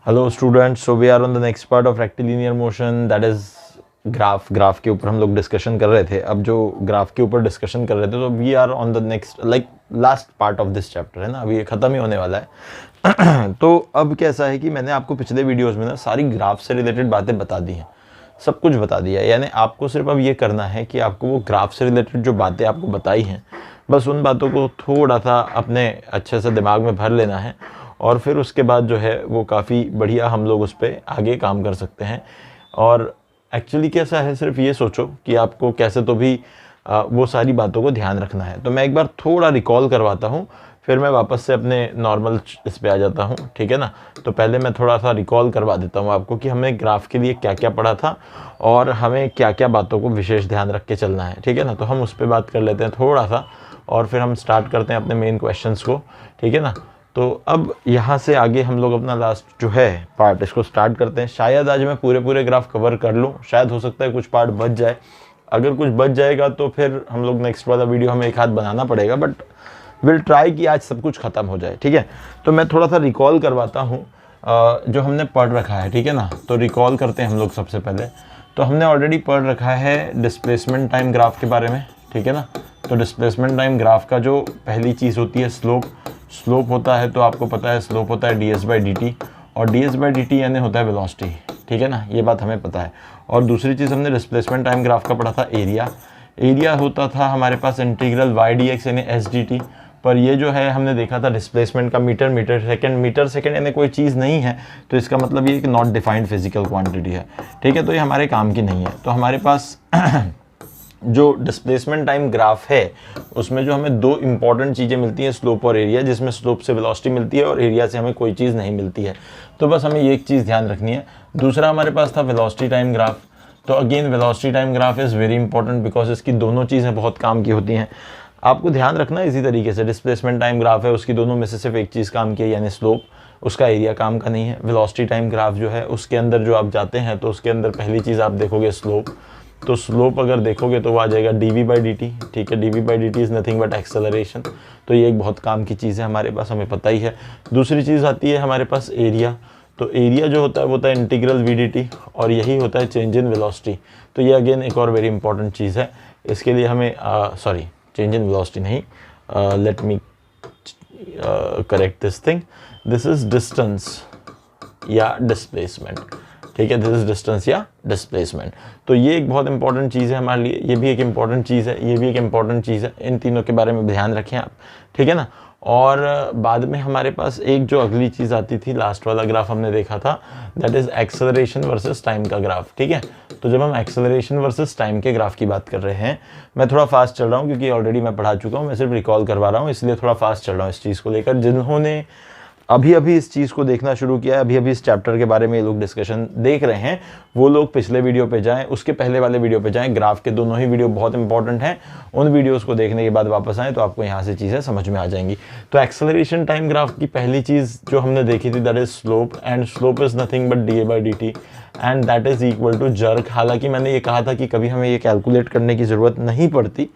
Hello students, so we are on the next part of rectilinear motion, that is graph के ऊपर हम लोग discussion कर रहे थे। अब जो ग्राफ के ऊपर डिस्कशन कर रहे थे, तो we are on the next last part of this chapter है ना, अभी ये ख़त्म ही होने वाला है। तो अब कैसा है कि मैंने आपको पिछले वीडियोज़ में ना सारी ग्राफ से रिलेटेड बातें बता दी हैं, सब कुछ बता दिया है। यानी आपको सिर्फ अब ये करना है कि आपको वो ग्राफ से रिलेटेड जो बातें आपको बताई हैं, बस उन बातों को थोड़ा सा अपने अच्छे से दिमाग में भर लेना है, और फिर उसके बाद जो है वो काफ़ी बढ़िया हम लोग उस पर आगे काम कर सकते हैं। और एक्चुअली कैसा है, सिर्फ ये सोचो कि आपको कैसे तो भी वो सारी बातों को ध्यान रखना है। तो मैं एक बार थोड़ा रिकॉल करवाता हूँ, फिर मैं वापस से अपने नॉर्मल इस पे आ जाता हूँ, ठीक है ना। तो पहले मैं थोड़ा सा रिकॉल करवा देता हूँ आपको कि हमने ग्राफ के लिए क्या क्या पढ़ा था और हमें क्या क्या बातों को विशेष ध्यान रख के चलना है, ठीक है ना। तो हम उस पर बात कर लेते हैं थोड़ा सा, और फिर हम स्टार्ट करते हैं अपने मेन क्वेश्चंस को, ठीक है ना। तो अब यहाँ से आगे हम लोग अपना लास्ट जो है पार्ट इसको स्टार्ट करते हैं। शायद आज मैं पूरे ग्राफ कवर कर लूँ, शायद हो सकता है कुछ पार्ट बच जाए। अगर कुछ बच जाएगा तो फिर हम लोग नेक्स्ट वाला वीडियो हमें एक हाथ बनाना पड़ेगा, बट विल ट्राई कि आज सब कुछ ख़त्म हो जाए, ठीक है। तो मैं थोड़ा सा रिकॉल करवाता हूँ जो हमने पढ़ रखा है, ठीक है ना। तो रिकॉल करते हैं हम लोग सबसे पहले। तो हमने ऑलरेडी पढ़ रखा है डिस्प्लेसमेंट टाइम ग्राफ के बारे में, ठीक है ना। तो डिस्प्लेसमेंट टाइम ग्राफ का जो पहली चीज़ होती है स्लोप होता है। तो आपको पता है स्लोप होता है ds/dt, और ds/dt यानी होता है वेलोसिटी, ठीक है ना, ये बात हमें पता है। और दूसरी चीज़ हमने डिस्प्लेसमेंट टाइम ग्राफ का पढ़ा था एरिया होता था हमारे पास इंटीग्रल y/dx यानी s/dt। पर ये जो है हमने देखा था डिस्प्लेसमेंट का मीटर सेकेंड यानी कोई चीज़ नहीं है, तो इसका मतलब ये कि नॉट डिफाइंड फिजिकल क्वांटिटी है, ठीक है। तो ये हमारे काम की नहीं है। तो हमारे पास जो डिस्प्लेसमेंट टाइम ग्राफ है उसमें जो हमें दो इंपॉर्टेंट चीज़ें मिलती हैं, स्लोप और एरिया, जिसमें स्लोप से वेलोसिटी मिलती है और एरिया से हमें कोई चीज़ नहीं मिलती है। तो बस हमें ये एक चीज़ ध्यान रखनी है। दूसरा हमारे पास था वेलोसिटी टाइम ग्राफ। तो again velocity time graph is very important because इसकी दोनों चीज़ें बहुत काम की होती हैं। आपको ध्यान रखना है इसी तरीके से, डिस्प्लेसमेंट टाइम ग्राफ है उसकी दोनों में से सिर्फ एक चीज़ काम की है यानी स्लोप, उसका एरिया काम का नहीं है। वेलोसिटी टाइम ग्राफ जो है उसके अंदर जो आप जाते हैं तो उसके अंदर पहली चीज़ आप देखोगे स्लोप। तो स्लोप अगर देखोगे तो वो आ जाएगा dv/dt, ठीक है। dv/dt is nothing but acceleration. तो ये एक बहुत काम की चीज़ है हमारे पास, हमें पता ही है। दूसरी चीज़ आती है हमारे पास एरिया। तो एरिया जो होता है वो होता है इंटीग्रल v/dt, और यही होता है चेंज इन वेलोसिटी। तो ये अगेन एक और वेरी इंपॉर्टेंट चीज़ है। इसके लिए हमें चेंज इन वेलोसिटी नहीं, let me correct this thing, this is distance या डिस्प्लेसमेंट, ठीक है। दिस इज डिस्टेंस या डिस्प्लेसमेंट। तो ये एक बहुत इंपॉर्टेंट चीज़ है हमारे लिए, ये भी एक इंपॉर्टेंट चीज़ है, ये भी एक इंपॉर्टेंट चीज़ है। इन तीनों के बारे में ध्यान रखें आप, ठीक है ना। और बाद में हमारे पास एक जो अगली चीज़ आती थी, लास्ट वाला ग्राफ हमने देखा था, that is acceleration versus time का ग्राफ, ठीक है। तो जब हम एक्सेलरेशन वर्सेस टाइम के ग्राफ की बात कर रहे हैं, मैं थोड़ा फास्ट चल रहा हूँ क्योंकि ऑलरेडी मैं पढ़ा चुका हूँ, मैं सिर्फ रिकॉल करवा रहा हूँ, इसलिए थोड़ा फास्ट चल रहा हूँ इस चीज़ को लेकर। जिन्होंने अभी इस चीज़ को देखना शुरू किया है, अभी इस चैप्टर के बारे में ये लोग डिस्कशन देख रहे हैं, वो लोग पिछले वीडियो पे जाएं, उसके पहले वाले वीडियो पे जाएं। ग्राफ के दोनों ही वीडियो बहुत इंपॉर्टेंट हैं, उन वीडियोस को देखने के बाद वापस आएँ तो आपको यहाँ से चीज़ें समझ में आ जाएंगी। तो एक्सेलरेशन टाइम ग्राफ की पहली चीज़ जो हमने देखी थी that is slope, and slope is nothing but da/dt and that is equal to jerk. हालांकि मैंने ये कहा था कि कभी हमें ये कैलकुलेट करने की ज़रूरत नहीं पड़ती,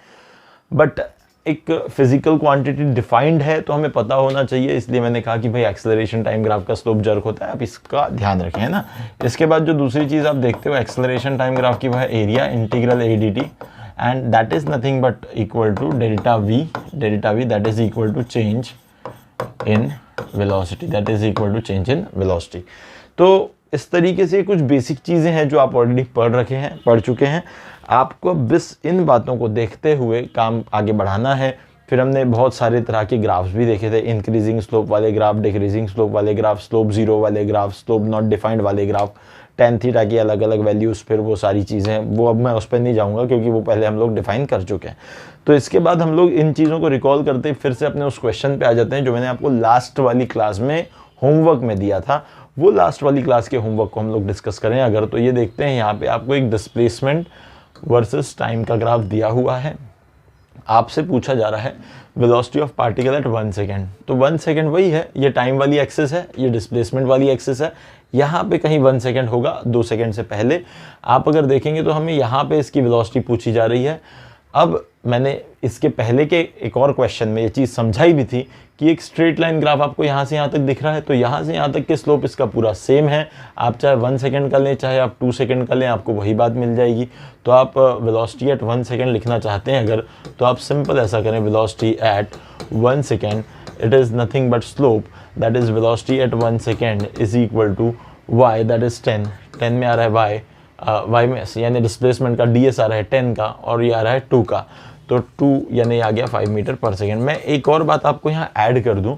बट एक फिजिकल क्वांटिटी डिफाइंड है तो हमें पता होना चाहिए, इसलिए मैंने कहा कि भाई एक्सेलरेशन टाइम ग्राफ का स्लोप जर्क होता है, आप इसका ध्यान रखें, है ना। इसके बाद जो दूसरी चीज़ आप देखते हो एक्सेलरेशन टाइम ग्राफ की, वह है area integral a/dt, and that is nothing but equal to delta v that is equal to change in velocity, that is equal to change in velocity. तो इस तरीके से कुछ बेसिक चीज़ें हैं जो आप ऑलरेडी पढ़ चुके हैं। आपको बस इन बातों को देखते हुए काम आगे बढ़ाना है। फिर हमने बहुत सारे तरह के ग्राफ्स भी देखे थे, इंक्रीजिंग स्लोप वाले ग्राफ, डिक्रीजिंग स्लोप वाले ग्राफ, स्लोप जीरो वाले ग्राफ, स्लोप नॉट डिफाइंड वाले ग्राफ, tan थीटा की अलग अलग वैल्यूज़, फिर वो सारी चीज़ें, वो अब मैं उस पर नहीं जाऊँगा क्योंकि वो पहले हम लोग डिफाइन कर चुके हैं। तो इसके बाद हम लोग इन चीज़ों को रिकॉल करते फिर से अपने उस क्वेश्चन पे आ जाते हैं जो मैंने आपको लास्ट वाली क्लास में होमवर्क में दिया था। वो लास्ट वाली क्लास के होमवर्क को हम लोग डिस्कस करें अगर, तो ये देखते हैं यहाँ पे आपको एक डिस्प्लेसमेंट वर्सेस टाइम का ग्राफ दिया हुआ है। आपसे पूछा जा रहा है velocity of particle at 1 second. तो 1 सेकेंड वही है, ये टाइम वाली एक्सिस है, ये डिस्प्लेसमेंट वाली एक्सिस है। यहाँ पे कहीं 1 सेकेंड होगा 2 सेकेंड से पहले। आप अगर देखेंगे तो हमें यहाँ पे इसकी वेलोसिटी पूछी जा रही है। अब मैंने इसके पहले के एक और क्वेश्चन में ये चीज़ समझाई भी थी कि एक स्ट्रेट लाइन ग्राफ आपको यहाँ से यहाँ तक दिख रहा है, तो यहाँ से यहाँ तक के स्लोप इसका पूरा सेम है। आप चाहे 1 सेकेंड का लें, चाहे आप 2 सेकेंड का लें, आपको वही बात मिल जाएगी। तो आप वेलोसिटी एट 1 सेकेंड लिखना चाहते हैं अगर, तो आप सिंपल ऐसा करें, velocity at 1 second, it is nothing but slope, that is velocity at 1 second is equal to y, that is 10 में आ रहा है y में यानी डिस्प्लेसमेंट का ds आ रहा है 10 का, और ये आ रहा है 2 का, तो 2 यानी आ गया 5 मीटर पर सेकेंड। मैं एक और बात आपको यहाँ ऐड कर दूँ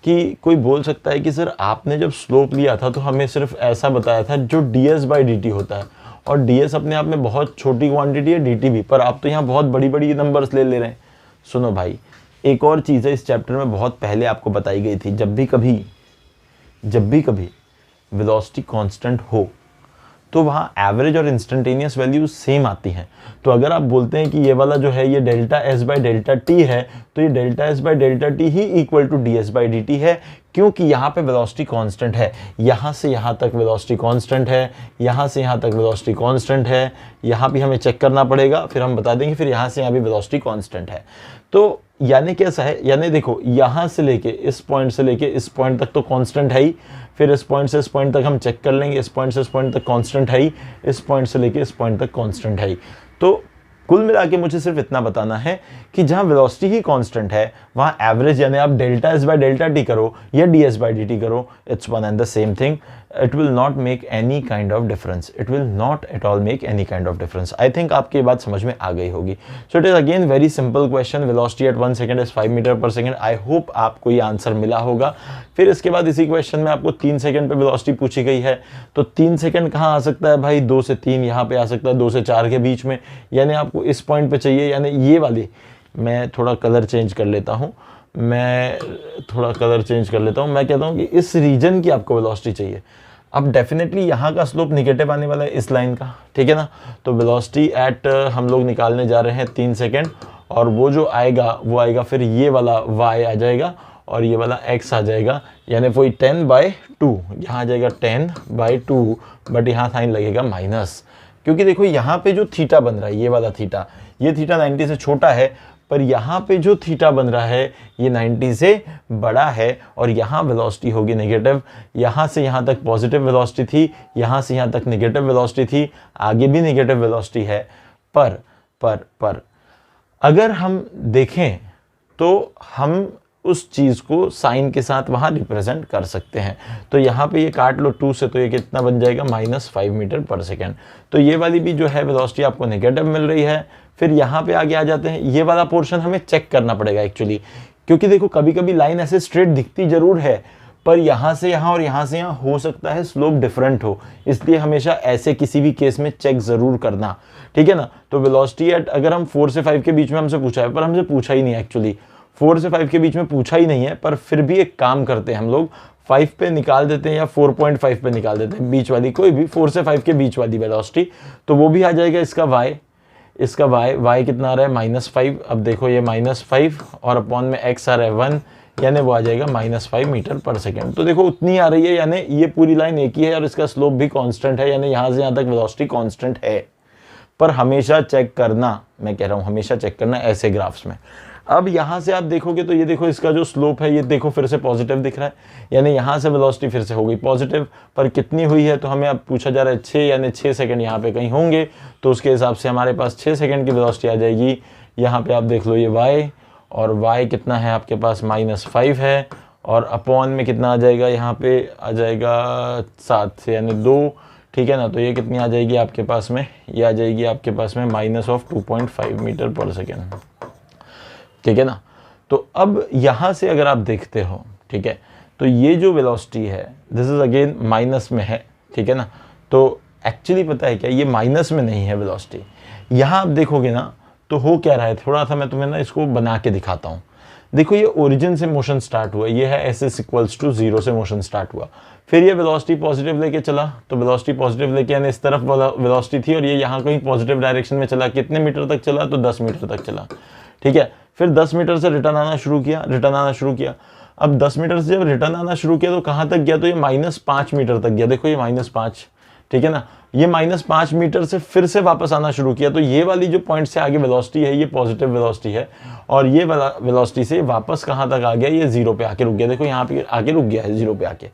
कि कोई बोल सकता है कि सर आपने जब स्लोप लिया था तो हमें सिर्फ ऐसा बताया था जो ds/dt होता है, और ds अपने आप में बहुत छोटी क्वांटिटी है, dt भी, पर आप तो यहाँ बहुत बड़ी बड़ी नंबर्स ले रहे हैं। सुनो भाई, एक और चीज़ है इस चैप्टर में बहुत पहले आपको बताई गई थी, जब भी कभी वेलोसिटी कांस्टेंट हो तो वहाँ एवरेज और इंस्टेंटेनियस वैल्यूज सेम आती हैं। तो अगर आप बोलते हैं कि ये वाला जो है ये delta S by delta T है, तो ये delta S by delta T ही equal to D S by D T है, क्योंकि यहाँ पे वेलोसिटी कांस्टेंट है। यहाँ से यहाँ तक वेलोसिटी कांस्टेंट है, यहाँ से यहाँ तक वेलोसिटी कांस्टेंट है, यहाँ भी हमें चेक करना पड़ेगा, फिर हम बता देंगे, फिर यहाँ से यहाँ भी वेलोसिटी कांस्टेंट है। तो यानी कैसा है, यानी देखो यहाँ से लेके इस पॉइंट से लेके इस पॉइंट तक तो कांस्टेंट है ही, फिर इस पॉइंट से इस पॉइंट तक हम चेक कर लेंगे, इस पॉइंट से इस पॉइंट तक कांस्टेंट है ही, इस पॉइंट से लेके इस पॉइंट तक कांस्टेंट है ही। तो कुल मिला के मुझे सिर्फ इतना बताना है कि जहाँ वेलोसिटी ही कांस्टेंट है वहाँ एवरेज यानी आप delta S by delta T करो या D S by D T करो, it's one and the same thing. It will not make any kind of difference, it will not at all make any kind of difference. I think आपकी बात समझ में आ गई होगी। So it is again very simple question, velocity at 1 second is 5 metre per second. I hope आपको ये answer मिला होगा। फिर इसके बाद इसी क्वेश्चन में आपको 3 सेकेंड पे वेलोसिटी पूछी गई है, तो 3 सेकेंड कहाँ आ सकता है भाई, 2 से 3 यहाँ पे आ सकता है, 2 से 4 के बीच में, यानी आपको इस पॉइंट पे चाहिए, यानी ये वाली, मैं थोड़ा कलर चेंज कर लेता हूँ, मैं कहता हूँ कि इस रीजन की आपको वेलोसिटी चाहिए। अब डेफिनेटली यहाँ का स्लोप निगेटिव आने वाला है इस लाइन का, ठीक है ना। तो वेलोसिटी एट हम लोग निकालने जा रहे हैं 3 सेकेंड, और वो जो आएगा वो आएगा फिर ये वाला y आ जाएगा और ये वाला x आ जाएगा, यानी वही 10/2, यहाँ आ जाएगा 10/2, बट यहाँ साइन लगेगा माइनस, क्योंकि देखो यहाँ पे जो थीटा बन रहा है, ये वाला थीटा, ये थीटा 90 से छोटा है, पर यहाँ पे जो थीटा बन रहा है ये 90 से बड़ा है, और यहाँ वेलोसिटी होगी नेगेटिव। यहाँ से यहाँ तक पॉजिटिव वेलोसिटी थी, यहाँ से यहाँ तक नेगेटिव वेलोसिटी थी, आगे भी नेगेटिव वेलोसिटी है, पर अगर हम देखें तो हम उस चीज़ को साइन के साथ वहाँ रिप्रेजेंट कर सकते हैं। तो यहाँ पे ये काट लो 2 से, तो ये कितना बन जाएगा, -5 मीटर पर सेकेंड। तो ये वाली भी जो है वेलोसिटी आपको नेगेटिव मिल रही है। फिर यहाँ पे आगे आ जाते हैं, ये वाला पोर्शन हमें चेक करना पड़ेगा एक्चुअली, क्योंकि देखो कभी कभी लाइन ऐसे स्ट्रेट दिखती जरूर है, पर यहाँ से यहाँ और यहाँ से यहाँ हो सकता है स्लोप डिफरेंट हो, इसलिए हमेशा ऐसे किसी भी केस में चेक ज़रूर करना, ठीक है ना। तो वेलोसिटी एट अगर हम 4 से 5 के बीच में हमसे पूछा है, पर हमसे पूछा ही नहीं एक्चुअली, 4 से 5 के बीच में पूछा ही नहीं है, पर फिर भी एक काम करते हैं हम लोग, 5 पे निकाल देते हैं या 4.5 पे निकाल देते हैं, बीच वाली कोई भी 4 से 5 के बीच वाली वेलोसिटी, तो वो भी आ जाएगा इसका y कितना आ रहा है, -5। अब देखो ये -5 और अपॉन में x आ रहा है 1, यानी वो आ जाएगा -5 मीटर पर सेकेंड। तो देखो उतनी आ रही है, यानी ये पूरी लाइन एक ही है और इसका स्लोप भी कांस्टेंट है, यानी यहाँ से यहाँ तक वेलोसिटी कांस्टेंट है। पर हमेशा चेक करना, मैं कह रहा हूँ हमेशा चेक करना ऐसे ग्राफ्स में। अब यहाँ से आप देखोगे तो ये देखो इसका जो स्लोप है ये देखो फिर से पॉजिटिव दिख रहा है, यानी यहाँ से वेलोसिटी फिर से हो गई पॉजिटिव, पर कितनी हुई है, तो हमें अब पूछा जा रहा है 6, यानी 6 सेकंड यहाँ पे कहीं होंगे, तो उसके हिसाब से हमारे पास 6 सेकंड की वेलोसिटी आ जाएगी। यहाँ पे आप देख लो ये y, और y कितना है आपके पास, -5 है, और अपॉन में कितना आ जाएगा, यहाँ पे आ जाएगा 7 से, यानी 2, ठीक है ना। तो ये कितनी आ जाएगी आपके पास में, ये आ जाएगी आपके पास में -2.5 मीटर पर सेकेंड, ठीक है ना। तो अब यहाँ से अगर आप देखते हो, ठीक है, तो ये जो वेलोसिटी है दिस इज अगेन माइनस में है, ठीक है ना। तो एक्चुअली पता है क्या, ये माइनस में नहीं है वेलोसिटी, यहाँ आप देखोगे ना तो हो क्या रहा है, थोड़ा सा मैं तुम्हें ना इसको बना के दिखाता हूँ। देखो ये ओरिजिन से मोशन स्टार्ट हुआ, ये है s = 0 से मोशन स्टार्ट हुआ, फिर ये वेलोसिटी पॉजिटिव लेके चला, तो वेलोसिटी पॉजिटिव लेके यानी इस तरफ वेलोसिटी थी, और ये यहाँ कहीं पॉजिटिव डायरेक्शन में चला, कितने मीटर तक चला, तो 10 मीटर तक चला, ठीक है। फिर 10 मीटर से रिटर्न आना शुरू किया, अब 10 मीटर से जब रिटर्न आना शुरू किया तो कहाँ तक गया, तो ये -5 मीटर तक गया, देखो ये -5, ठीक है ना। ये -5 मीटर से फिर से वापस आना शुरू किया, तो ये वाली जो पॉइंट से आगे वेलोसिटी है ये पॉजिटिव वेलोसिटी है, और ये वेलोसिटी से वापस कहाँ तक आ गया, ये 0 पे आके रुक गया। देखो यहाँ पे आके रुक गया है 0 पे आके।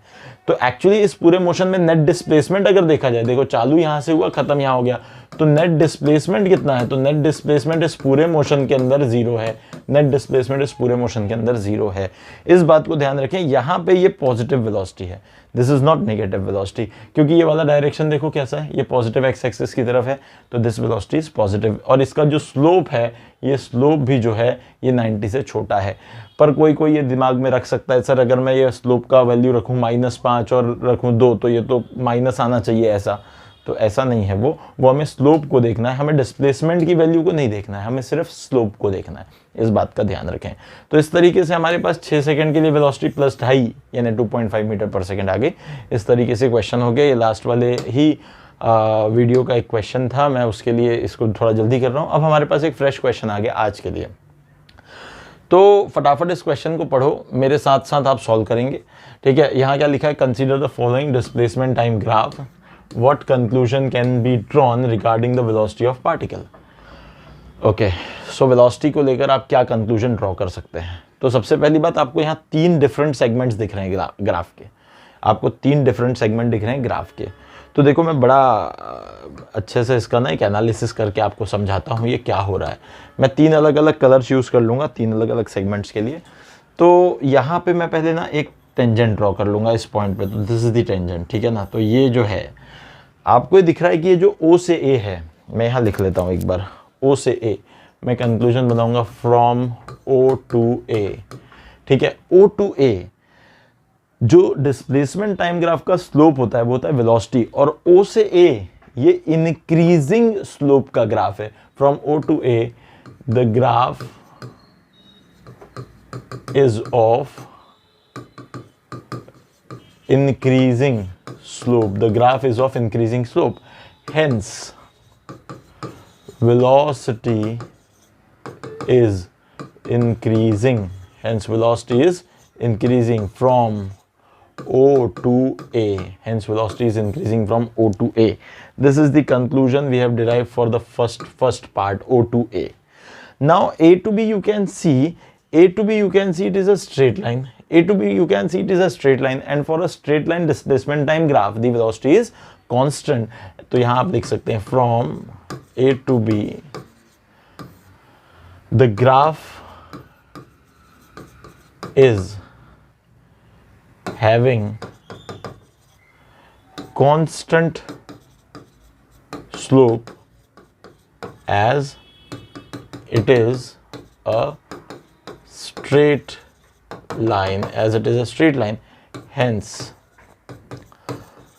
तो एक्चुअली इस पूरे मोशन में नेट डिस्प्लेसमेंट अगर देखा जाए, देखो चालू यहाँ से हुआ, खत्म यहाँ हो गया, तो नेट डिस्प्लेसमेंट कितना है, तो नेट डिस्प्लेसमेंट इस पूरे मोशन के अंदर 0 है। नेट डिस्प्लेसमेंट इस पूरे मोशन के अंदर 0 है। इस बात को ध्यान रखें, यहाँ पे ये पॉजिटिव वेलोसिटी है, this is not negative velocity, क्योंकि ये वाला डायरेक्शन देखो कैसा है, ये पॉजिटिव एक्स एक्सिस की तरफ है, तो दिस वेलोसिटी इज पॉजिटिव। और इसका जो स्लोप है, ये स्लोप भी जो है ये 90 से छोटा है। पर कोई ये दिमाग में रख सकता है, सर अगर मैं ये स्लोप का वैल्यू रखूँ -5 और रखूँ 2, तो ये तो माइनस आना चाहिए, ऐसा तो ऐसा नहीं है। वो हमें स्लोप को देखना है, हमें डिस्प्लेसमेंट की वैल्यू को नहीं देखना है, हमें सिर्फ स्लोप को देखना है। इस बात का ध्यान रखें। तो इस तरीके से हमारे पास 6 सेकंड के लिए वेलोसिटी प्लस 2.5 यानी 2.5 मीटर पर सेकंड आ गई। इस तरीके से क्वेश्चन हो गया। ये लास्ट वाले ही वीडियो का एक क्वेश्चन था, मैं उसके लिए इसको थोड़ा जल्दी कर रहा हूँ। अब हमारे पास एक फ्रेश क्वेश्चन आ गया आज के लिए, तो फटाफट इस क्वेश्चन को पढ़ो, मेरे साथ साथ आप सॉल्व करेंगे। ठीक है, यहाँ क्या लिखा है, consider the following displacement time graph, what conclusion can be drawn regarding the velocity of particle। Okay, so velocity को लेकर आप क्या कंक्लूजन ड्रॉ कर सकते हैं। तो सबसे पहली बात, आपको यहाँ 3 डिफरेंट सेगमेंट्स दिख रहे हैं ग्राफ के, आपको 3 डिफरेंट सेगमेंट दिख रहे हैं ग्राफ के। तो देखो मैं बड़ा अच्छे से इसका ना एक एनालिसिस करके आपको समझाता हूँ ये क्या हो रहा है। मैं 3 अलग अलग कलर्स यूज़ कर लूँगा 3 अलग अलग सेगमेंट्स के लिए। तो यहाँ पे मैं पहले ना एक टेंजेंट ड्रॉ कर लूँगा इस पॉइंट पे, तो दिस इज द टेंजेंट, ठीक है ना। तो ये जो है आपको ये दिख रहा है कि ये जो O से A है, मैं यहाँ लिख लेता हूँ एक बार, O से A, मैं कंक्लूजन बनाऊंगा फ्रॉम O टू A। ठीक है, O टू A जो डिस्प्लेसमेंट टाइम ग्राफ का स्लोप होता है वो होता है वेलोसिटी, और O से A ये इंक्रीजिंग स्लोप का ग्राफ है। From O to A the graph is of increasing slope, the graph is of increasing slope, hence velocity is increasing, hence velocity is increasing from O to A, hence velocity is increasing from O to A. This is the conclusion we have derived for the first part, O to A. Now A to B you can see, it is a straight line. A to B you can see it is a straight line, and for a straight line displacement time graph the velocity is constant. तो यहाँ आप लिख सकते हैं from A to B the graph is having constant slope as it is a straight line, hence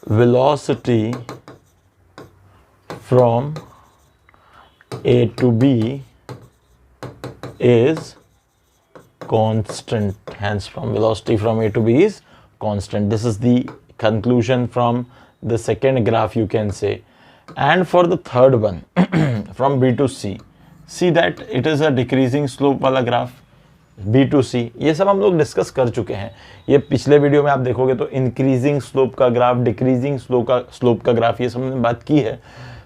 velocity from A to B is constant, hence from velocity from A to B is constant. This is the conclusion from the second graph you can say. And for the third one from B to C, see that it is a decreasing slope वाला graph. B to C ये सब हम लोग discuss कर चुके हैं, ये पिछले वीडियो में आप देखोगे तो इंक्रीजिंग स्लोप का ग्राफ, डिक्रीजिंग स्लोप का ग्राफ, ये सब हमने बात की है।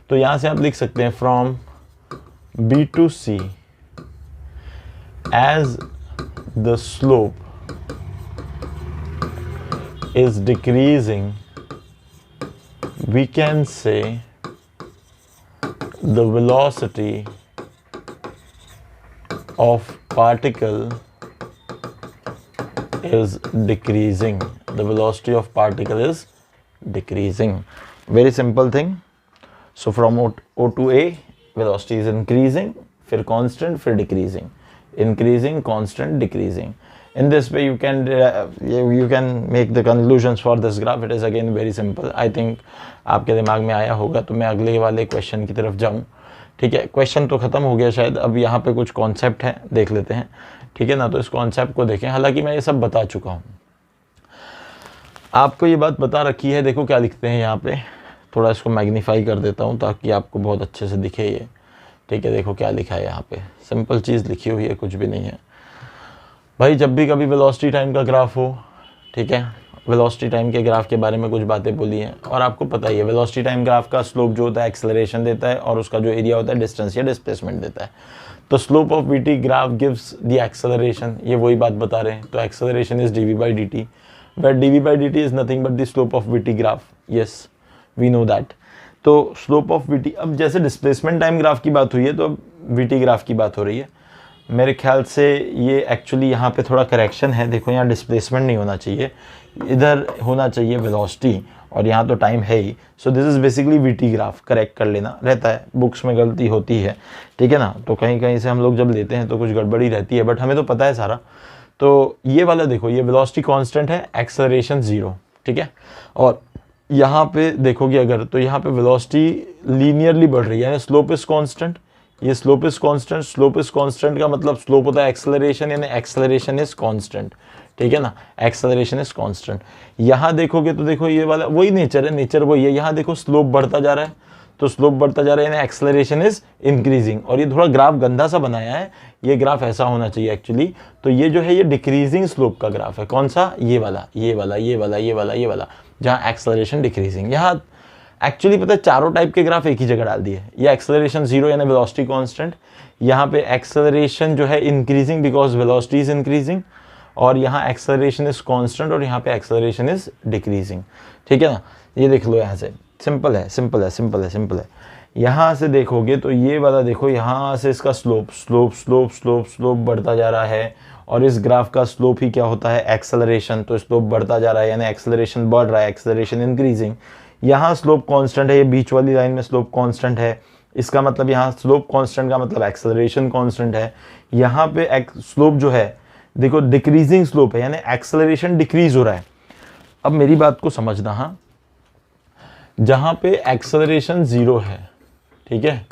तो यहाँ से आप लिख सकते हैं from B to C as the slope is decreasing, we can say the velocity of particle is decreasing, the velocity of particle is decreasing. Very simple thing. So from O to A velocity is increasing, फिर constant, फिर decreasing, increasing, constant, decreasing. In this way you can make the conclusions for this graph. It is again very simple. I think आपके दिमाग में आया होगा। तो मैं अगले वाले क्वेश्चन की तरफ जाऊँ। ठीक है, क्वेश्चन तो ख़त्म हो गया शायद, अब यहाँ पे कुछ कॉन्सेप्ट है देख लेते हैं। ठीक है ना, तो इस कॉन्सेप्ट को देखें। हालांकि मैं ये सब बता चुका हूँ, आपको ये बात बता रखी है। देखो क्या लिखते हैं यहाँ पे, थोड़ा इसको मैग्नीफाई कर देता हूँ ताकि आपको बहुत अच्छे से दिखे ये। ठीक है, देखो क्या लिखा है यहाँ पे, सिंपल चीज़ लिखी हुई है, कुछ भी नहीं है भाई। जब भी कभी वेलोसिटी टाइम का ग्राफ हो, ठीक है, वेलोसिटी टाइम के ग्राफ के बारे में कुछ बातें बोली हैं, और आपको पता ही है वेलोसिटी टाइम ग्राफ का स्लोप जो होता है एक्सेलरेशन देता है, और उसका जो एरिया होता है डिस्टेंस या डिस्प्लेसमेंट देता है। तो slope of VT graph gives the acceleration, ये वही बात बता रहे हैं। तो acceleration is dv by dt, where dv by dt is nothing but the slope of vt graph. Yes, we know that. तो स्लोप ऑफ वीटी, अब जैसे डिस्प्लेसमेंट टाइम ग्राफ की बात हुई है तो अब वीटी ग्राफ की बात हो रही है। मेरे ख्याल से ये एक्चुअली यहाँ पे थोड़ा करेक्शन है। देखो यहाँ डिस्प्लेसमेंट नहीं होना चाहिए, इधर होना चाहिए वेलोसिटी, और यहाँ तो टाइम है ही। So this is basically VT graph, correct कर लेना रहता है, बुक्स में गलती होती है, ठीक है ना। तो कहीं कहीं से हम लोग जब लेते हैं तो कुछ गड़बड़ी रहती है, बट हमें तो पता है सारा। तो ये वाला देखो, ये वेलोसिटी कांस्टेंट है, एक्सेलरेशन 0, ठीक है। और यहाँ पे देखोगे अगर, तो यहाँ पे वेलोसिटी लीनियरली बढ़ रही है, यानी स्लोप इज कांस्टेंट। ये slope is constant, slope is constant का मतलब स्लोप होता है एक्सेलरेशन, यानी एक्सेलरेशन इज कांस्टेंट, ठीक है ना। Acceleration is constant. यहाँ देखोगे तो देखो ये वाला वही नेचर है, नेचर वही है। यहाँ देखो स्लोप बढ़ता जा रहा है, तो स्लोप बढ़ता जा रहा है यानी एक्सेलरेशन इज इंक्रीजिंग। और ये थोड़ा ग्राफ गंदा सा बनाया है, ये ग्राफ ऐसा होना चाहिए एक्चुअली। तो ये जो है ये डिक्रीजिंग स्लोप का ग्राफ है। कौन सा? ये वाला, ये वाला, ये वाला, ये वाला, ये वाला, जहाँ एक्सेलरेशन डिक्रीजिंग। यहाँ एक्चुअली पता है चारों टाइप के ग्राफ एक ही जगह डाल दिए। ये एक्सेलरेशन 0 यानी वेलोसिटी कांस्टेंट, यहाँ पे एक्सेलरेशन जो है increasing because velocity is increasing, और यहाँ एक्सेलरेशन इज कांस्टेंट, और यहाँ पे एक्सेलरेशन इज डिक्रीजिंग, ठीक है ना। ये देख लो यहाँ से, सिंपल है, सिंपल है, सिंपल है, सिंपल है। यहाँ से देखोगे तो ये वाला देखो, यहाँ से इसका slope slope slope slope slope बढ़ता जा रहा है, और इस ग्राफ का स्लोप ही क्या होता है? एक्सेलरेशन। तो स्लोप बढ़ता जा रहा है यानी एक्सेलरेशन बढ़ रहा है, एक्सेलरेशन इंक्रीजिंग। यहाँ स्लोप कांस्टेंट है, ये बीच वाली लाइन में स्लोप कांस्टेंट है, इसका मतलब यहाँ स्लोप कांस्टेंट का मतलब एक्सेलरेशन कांस्टेंट है। यहाँ पे स्लोप जो है देखो डिक्रीजिंग स्लोप है, यानी एक्सेलरेशन डिक्रीज हो रहा है। अब मेरी बात को समझना, हाँ, जहाँ पे एक्सेलरेशन 0 है, ठीक है,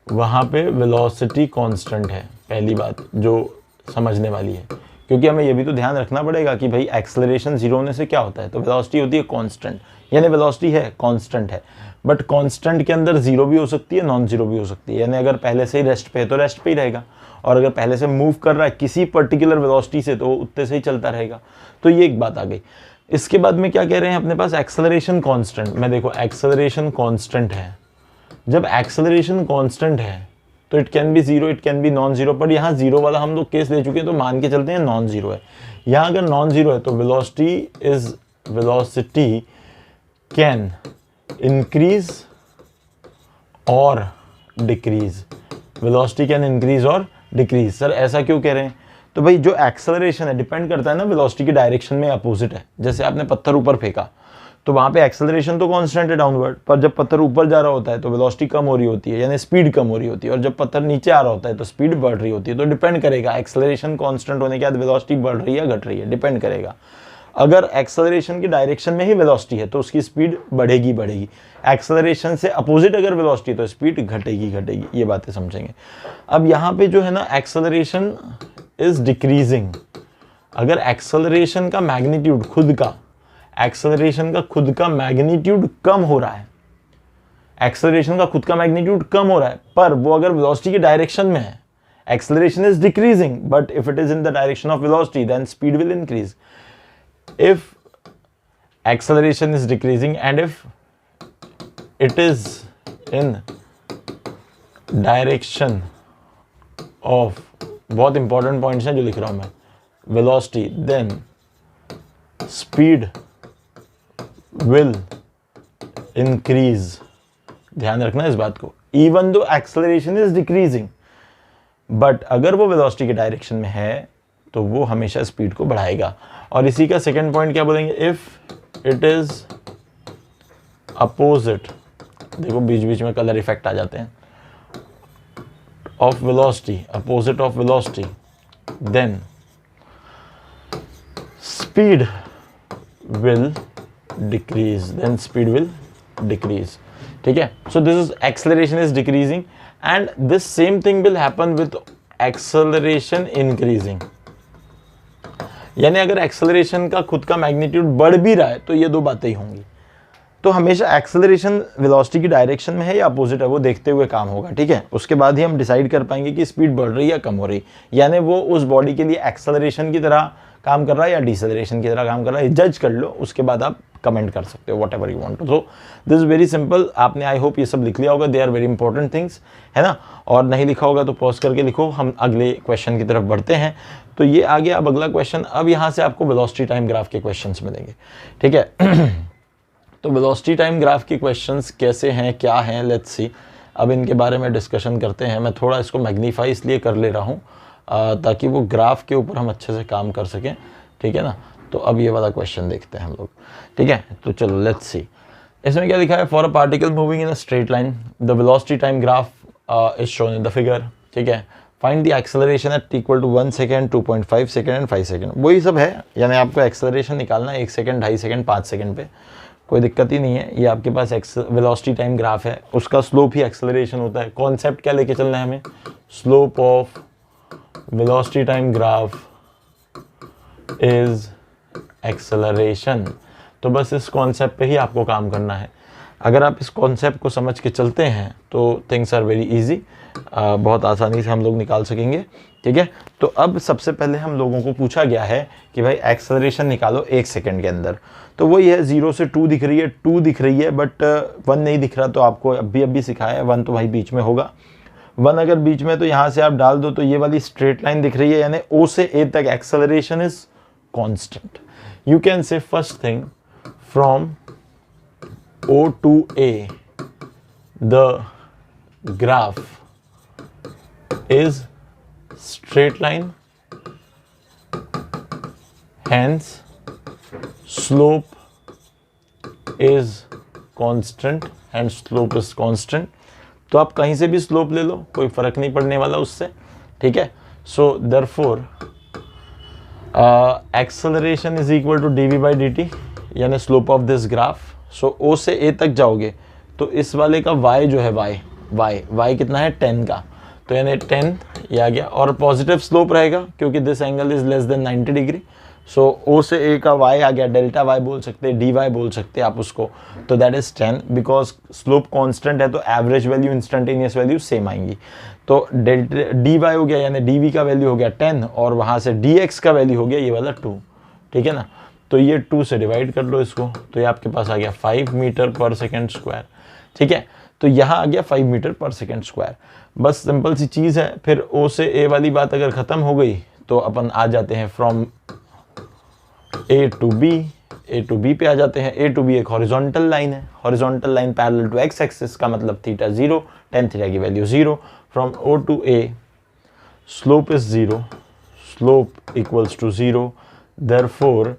वहाँ पे वेलोसिटी कांस्टेंट है। पहली बात जो समझने वाली है, क्योंकि हमें ये भी तो ध्यान रखना पड़ेगा कि भाई एक्सेलरेशन 0 होने से क्या होता है, तो वेलोसिटी होती है कांस्टेंट, यानी वेलोसिटी है कांस्टेंट है, बट कांस्टेंट के अंदर 0 भी हो सकती है, नॉन 0 भी हो सकती है। यानी अगर पहले से ही रेस्ट पे है तो रेस्ट पे ही रहेगा, और अगर पहले से मूव कर रहा है किसी पर्टिकुलर वेलोसिटी से तो उतने से ही चलता रहेगा। तो ये एक बात आ गई। इसके बाद में क्या कह रहे हैं अपने पास? Acceleration constant. मैं देखो एक्सेलरेशन कांस्टेंट है, जब एक्सेलरेशन कांस्टेंट है तो it can be 0, it can be non 0, पर यहाँ 0 वाला हम लोग केस ले चुके हैं तो मान के चलते हैं नॉन 0 है। यहाँ अगर नॉन 0 है तो वेलोसिटी कैन इंक्रीज और डिक्रीज, वेलोसिटी कैन इंक्रीज और डिक्रीज। सर ऐसा क्यों कह रहे हैं? तो भाई जो एक्सेलरेशन है डिपेंड करता है ना वेलोसिटी की डायरेक्शन में अपोजिट है। जैसे आपने पत्थर ऊपर फेंका तो वहाँ पे एक्सेलरेशन तो कांस्टेंट है डाउनवर्ड, पर जब पत्थर ऊपर जा रहा होता है तो वेलोसिटी कम हो रही होती है, यानी स्पीड कम हो रही होती है, और जब पत्थर नीचे आ रहा होता है तो स्पीड बढ़ रही होती है। तो डिपेंड करेगा एक्सेलरेशन कांस्टेंट होने के बाद वेलोसिटी बढ़ रही है या घट रही है, डिपेंड करेगा। अगर एक्सेलरेशन की डायरेक्शन में ही वेलोसिटी है तो उसकी स्पीड बढ़ेगी बढ़ेगी, एक्सेलरेशन से अपोजिट अगर वेलोसिटी है तो स्पीड घटेगी घटेगी। ये बातें समझेंगे। अब यहाँ पे जो है ना एक्सेलरेशन इज डिक्रीजिंग, अगर एक्सेलरेशन का मैग्नीट्यूड खुद का, एक्सेलरेशन का खुद का मैग्नीट्यूड कम हो रहा है, एक्सेलरेशन का खुद का मैग्नीट्यूड कम हो रहा है, पर वो अगर वेलोसिटी की डायरेक्शन में है, acceleration is decreasing, but if it is in the direction of velocity then speed will increase. If acceleration is decreasing and if it is in direction of, बहुत इंपॉर्टेंट पॉइंट्स हैं जो लिख रहा हूं मैं, velocity, then speed will increase। ध्यान रखना इस बात को। Even though acceleration is decreasing, but अगर वो वेलोसिटी के डायरेक्शन में है तो वो हमेशा स्पीड को बढ़ाएगा। और इसी का सेकंड पॉइंट क्या बोलेंगे? इफ इट इज अपोजिट, देखो बीच बीच में कलर इफेक्ट आ जाते हैं, of velocity, opposite of velocity, then speed will decrease, then speed will decrease. ठीक है, so this is acceleration is decreasing and this same thing will happen with acceleration increasing. यानी अगर acceleration का खुद का मैग्नीट्यूड बढ़ भी रहा है तो ये दो बातें ही होंगी। तो हमेशा एक्सेलरेशन वेलोसिटी की डायरेक्शन में है या अपोजिट है वो देखते हुए काम होगा, ठीक है। उसके बाद ही हम डिसाइड कर पाएंगे कि स्पीड बढ़ रही है या कम हो रही, यानी वो उस बॉडी के लिए एक्सेलरेशन की तरह काम कर रहा है या डिसेलरेशन की तरह काम कर रहा है, जज कर लो, उसके बाद आप कमेंट कर सकते हो whatever you want to. So this is very simple. आपने आई होप ये सब लिख लिया होगा, they are very important things, है ना। और नहीं लिखा होगा तो पॉज करके लिखो, हम अगले क्वेश्चन की तरफ बढ़ते हैं। तो ये आ गया अब अगला क्वेश्चन। अब यहाँ से आपको वेलोसिटी टाइम ग्राफ के क्वेश्चंस मिलेंगे, ठीक है। तो वेलोसिटी टाइम ग्राफ के क्वेश्चंस कैसे हैं, क्या हैं, लेट्स सी। अब इनके बारे में डिस्कशन करते हैं। मैं थोड़ा इसको मैग्नीफाई इसलिए कर ले रहा हूँ ताकि वो ग्राफ के ऊपर हम अच्छे से काम कर सकें, ठीक है ना। तो अब ये वाला क्वेश्चन देखते हैं हम लोग, ठीक है। तो चलो लेट्स सी। इसमें क्या लिखा है, for a particle moving in a straight line the velocity time graph is shown in the figure, ठीक है। Find the acceleration at equal to 1 second, 2.5 second and 5 second. वही सब है, यानी आपको एक्सेलरेशन निकालना है 1 सेकेंड, 2.5 सेकेंड, 5 सेकेंड पे, कोई दिक्कत ही नहीं है। ये आपके पास वेलोसिटी टाइम ग्राफ है, उसका स्लोप ही एक्सेलरेशन होता है। कॉन्सेप्ट क्या लेके चलना है हमें, slope of velocity time graph is acceleration. तो बस इस कॉन्सेप्ट पे ही आपको काम करना है। अगर आप इस कॉन्सेप्ट को समझ के चलते हैं तो थिंग्स आर वेरी इजी, बहुत आसानी से हम लोग निकाल सकेंगे, ठीक है। तो अब सबसे पहले हम लोगों को पूछा गया है कि भाई एक्सेलरेशन निकालो 1 सेकेंड के अंदर। तो वही है, 0 से 2 दिख रही है, 2 दिख रही है, बट 1 नहीं दिख रहा। तो आपको अभी सिखाया है 1 तो भाई बीच में होगा। 1 अगर बीच में, तो यहाँ से आप डाल दो, तो ये वाली स्ट्रेट लाइन दिख रही है, यानी O से A तक acceleration is constant. You can say first thing, from O to A the graph is straight line, hence slope is constant and slope is constant। तो आप कहीं से भी स्लोप ले लो, कोई फर्क नहीं पड़ने वाला उससे, ठीक है। So therefore acceleration is equal to dv by dt, यानी slope of this graph. So O से A तक जाओगे तो इस वाले का y जो है, y कितना है 10 का, तो यानी 10 ये आ गया। और पॉजिटिव स्लोप रहेगा क्योंकि this angle is less than 90 degree. So O से A का y आ गया, डेल्टा y बोल सकते हैं, dy बोल सकते हैं आप उसको। तो that is 10, because slope constant है तो average value, instantaneous value same आएंगी। तो डेल्टा dy हो गया, यानी dv का वैल्यू हो गया 10, और वहाँ से dx का वैल्यू हो गया ये वाला 2, ठीक है ना। तो ये 2 से डिवाइड कर लो इसको, तो ये आपके पास आ गया 5 मीटर पर सेकेंड स्क्वायर, ठीक है। तो यहाँ आ गया 5 मीटर पर सेकेंड स्क्वायर। बस सिंपल सी चीज़ है। फिर O से A वाली बात अगर ख़त्म हो गई तो अपन आ जाते हैं फ्रॉम A to B पे आ जाते हैं। A to B एक हॉरिजॉन्टल लाइन है, horizontal line parallel to x axis का मतलब थीटा 0, tan थीटा की value 0। From O to A slope is 0, slope equals to 0, therefore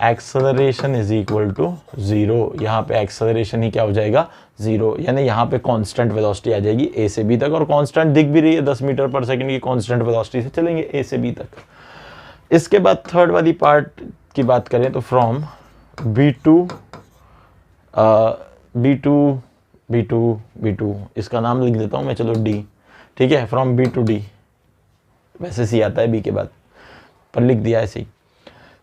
acceleration is equal to 0। यहाँ पे एक्सेलरेशन ही क्या हो जाएगा, 0, यानी यहाँ पे कांस्टेंट वेलोसिटी आ जाएगी A से B तक, और कांस्टेंट दिख भी रही है, 10 मीटर पर सेकंड की कांस्टेंट वेलोसिटी से चलेंगे A से B तक। इसके बाद थर्ड वाली पार्ट की बात करें तो फ्रॉम B2 इसका नाम लिख देता हूँ मैं, चलो D, ठीक है। फ्रॉम B to D, वैसे सी आता है B के बाद, पर लिख दिया ऐसे ही।